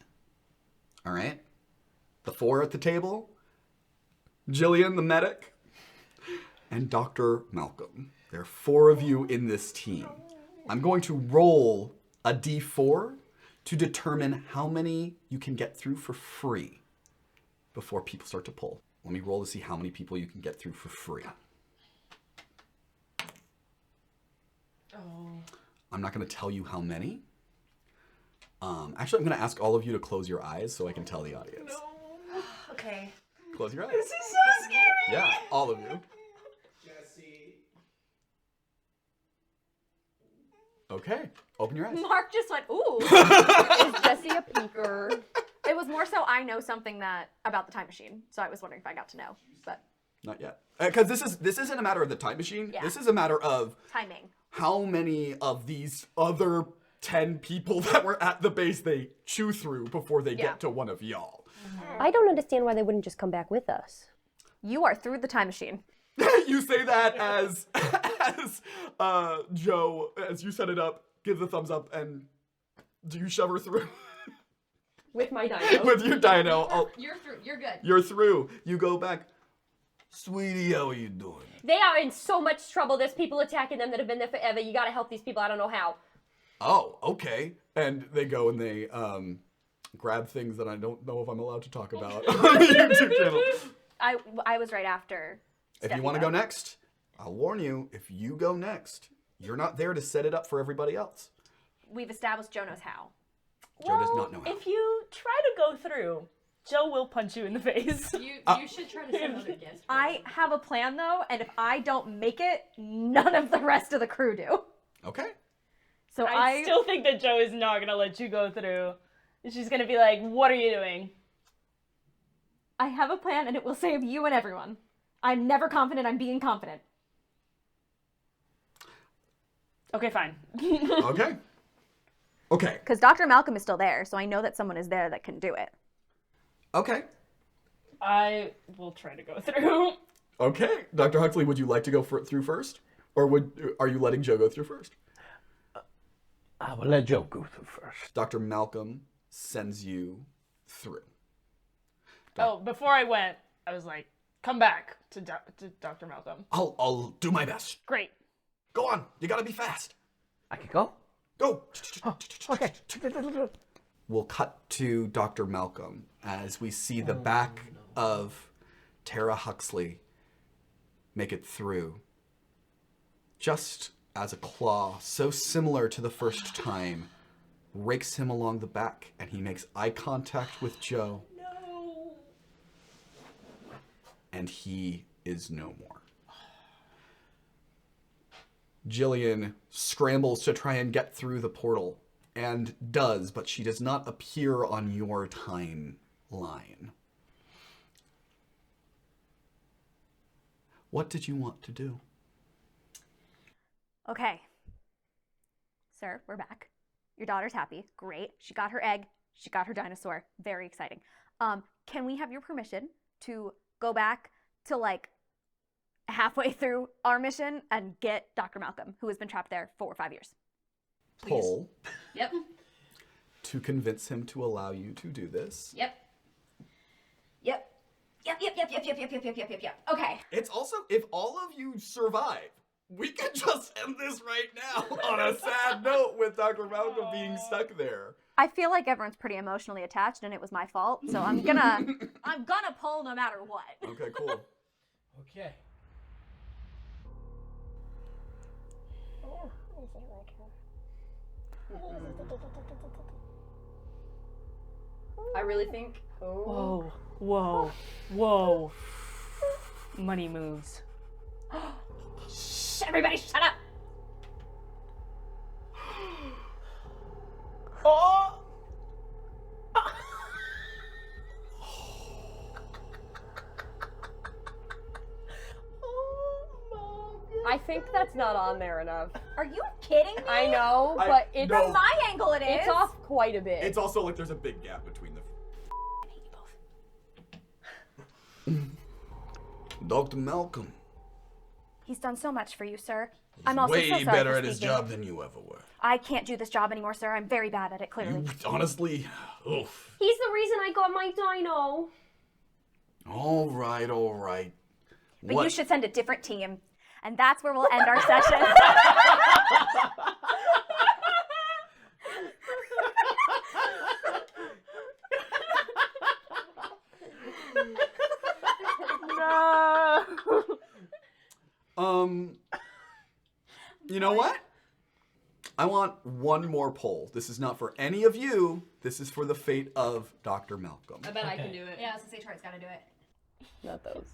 All right? The 4 at the table, Jillian, the medic, and Dr. Malcolm. There are 4 of you in this team. I'm going to roll a D4 to determine how many you can get through for free before people start to pull. Let me roll to see how many people you can get through for free. Oh. I'm not going to tell you how many. Actually, I'm going to ask all of you to close your eyes so I can tell the audience. No. Okay. Close your eyes. This is so scary. Yeah, all of you. Jessi. Okay, open your eyes. Mark just went, ooh. Is Jessi a peeker? It was more so I know something about the time machine, so I was wondering if I got to know, but Not yet. Because this isn't a matter of the time machine. Yeah. This is a matter of timing. how many of these other 10 people that were at the base they chew through before they get to one of y'all. I don't understand why they wouldn't just come back with us. You are through the time machine. You say that as Joe, as you set it up, give the thumbs up, and do you shove her through? With my dino. With your dino. You're through. You're good. You're through. You go back. Sweetie, how are you doing? They are in so much trouble. There's people attacking them that have been there forever. You gotta help these people. I don't know how. Oh, okay. And they go and they grab things that I don't know if I'm allowed to talk about on the YouTube channel. I was right after. If you want to go next, I'll warn you, if you go next, you're not there to set it up for everybody else. We've established Joe knows how. Joe does not know how. If you try to go through, Joe will punch you in the face. You should try to send another guest. I have a plan though, and if I don't make it, none of the rest of the crew do. Okay. So I still think that Joe is not gonna let you go through. She's gonna be like, "What are you doing?" I have a plan, and it will save you and everyone. I'm never confident. I'm being confident. Okay, fine. Okay. Okay. Because Dr. Malcolm is still there, so I know that someone is there that can do it. Okay. I will try to go through. Okay. Dr. Huxley, would you like to go through first? Or are you letting Joe go through first? I will let Joe go through first. Dr. Malcolm sends you through. Oh, before I went, I was like, "Come back to Dr. Malcolm." I'll do my best. Great. Go on. You gotta be fast. I can go? Go. Oh, okay. We'll cut to Dr. Malcolm as we see the back of Tara Huxley make it through. Just as a claw, so similar to the first time, rakes him along the back, and he makes eye contact with Joe. No. And he is no more. Jillian scrambles to try and get through the portal, and does, but she does not appear on your timeline. What did you want to do? Okay. Sir, we're back. Your daughter's happy. Great. She got her egg. She got her dinosaur. Very exciting. Can we have your permission to go back to like halfway through our mission and get Dr. Malcolm, who has been trapped there for 5 years? Pull Yep. to convince him to allow you to do this. Yep. Okay. It's also, if all of you survive, we could just end this right now on a sad note with Dr. Malcolm being stuck there. I feel like everyone's pretty emotionally attached and it was my fault, so I'm gonna pull no matter what. Okay, cool. Okay. I really think. Whoa. Whoa. Whoa. Money moves. Shh, everybody shut up. Oh. I think that's not on there enough. Are you kidding me? I know, but it's no. From my angle it is. it's off quite a bit. It's also like there's a big gap between the... Dr. Malcolm. He's done so much for you, sir. He's I'm also way so sorry better for at his speaking. job than you ever were. I can't do this job anymore, sir. I'm very bad at it, clearly. You, honestly, oof. He's the reason I got my dino. All right. But What? you should send a different team. And that's where we'll end our session. No. You know what? I want one more poll. This is not for any of you. This is for the fate of Dr. Malcolm. I bet I can do it. Yeah, I was gonna say Troy's gotta do it. Not those.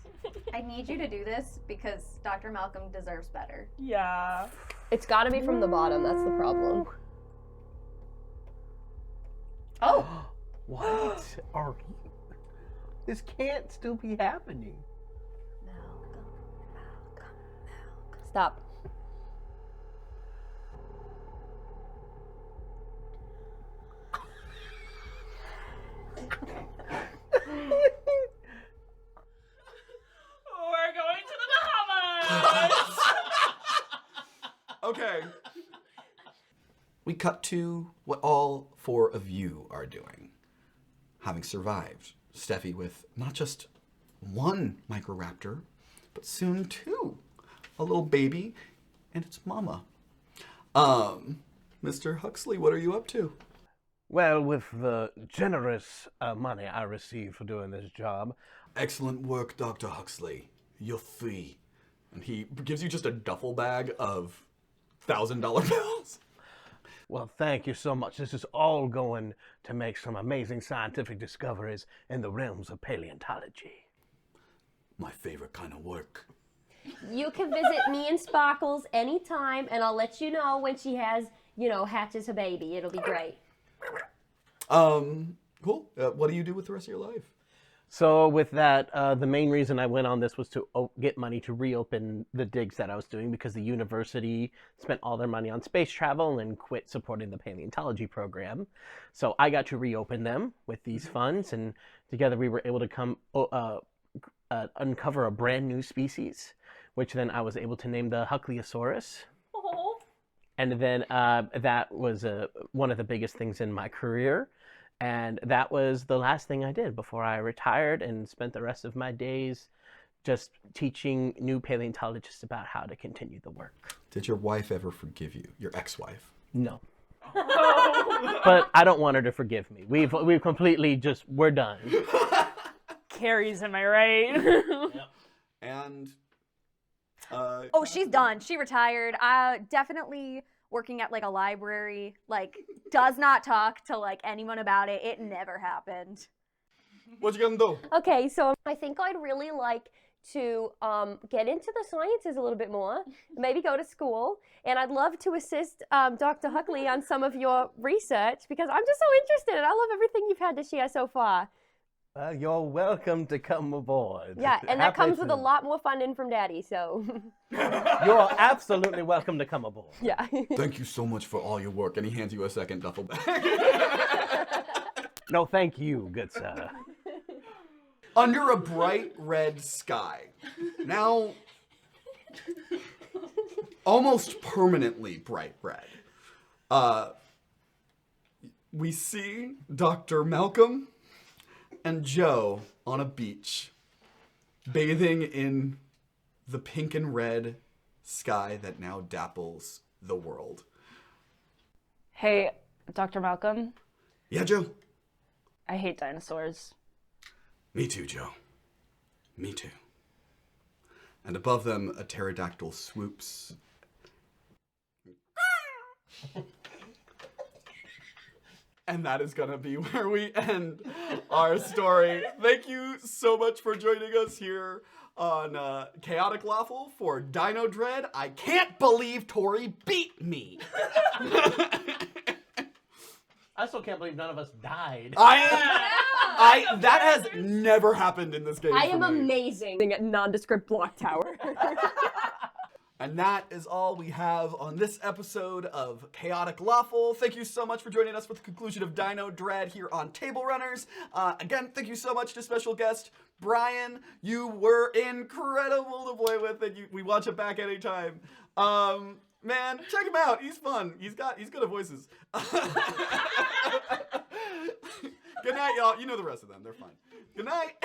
I need you to do this because Dr. Malcolm deserves better. Yeah. It's got to be from the bottom. That's the problem. Oh! What are you? This can't still be happening. Malcolm. Stop. We're going to the Bahamas. Okay. We cut to what all four of you are doing. Having survived, Steffi with not just one Microraptor, but soon two. A little baby and its mama. Mr. Huxley, what are you up to? Well, with the generous money I received for doing this job. Excellent work, Dr. Huxley. You're free. And he gives you just a duffel bag of $1,000 bills. Well, thank you so much. This is all going to make some amazing scientific discoveries in the realms of paleontology. My favorite kind of work. You can visit me and Sparkles anytime, and I'll let you know when she has, hatches her baby. It'll be great. Cool. What do you do with the rest of your life? So with that, the main reason I went on this was to get money to reopen the digs that I was doing because the university spent all their money on space travel and quit supporting the paleontology program. So I got to reopen them with these funds, and together we were able to uncover a brand new species, which then I was able to name the Hucleosaurus. Oh. And then that was one of the biggest things in my career. And that was the last thing I did before I retired and spent the rest of my days just teaching new paleontologists about how to continue the work. Did your wife ever forgive you? Your ex-wife? No. But I don't want her to forgive me. We've completely we're done. Carries, am I right? Yep. And Oh, she's done. She retired. Definitely working at like a library. Like, does not talk to like anyone about it. It never happened. what you gonna do? Okay, so I think I'd really like to get into the sciences a little bit more, maybe go to school, and I'd love to assist Dr. Huckley on some of your research because I'm just so interested and I love everything you've had to share so far. You're welcome to come aboard. Yeah, and that Happy comes with a to- lot more funding from Daddy, so You're absolutely welcome to come aboard. yeah. Thank you so much for all your work. And he hands you a second duffel bag. No, thank you, good sir. Under a bright red sky. Now, almost permanently bright red. We see Dr. Malcolm and Joe on a beach, bathing in the pink and red sky that now dapples the world. Hey, Dr. Malcolm, Yeah, Joe? I hate dinosaurs. Me too, Joe. Me too. And above them, a pterodactyl swoops. And that is going to be where we end our story. Thank you so much for joining us here on Chaotic Lawful for Dino Dread. I can't believe Tory beat me. I still can't believe none of us died. That has never happened in this game. I for am me. amazing at nondescript block tower. And that is all we have on this episode of Chaotic Lawful. Thank you so much for joining us for the conclusion of Dino Dread here on Table Runners. Again, thank you so much to special guest Brian. You were incredible to play with, and we watch it back anytime. Man, check him out. He's fun. He's good at voices. Good night, y'all. You know the rest of them. They're fine. Good night.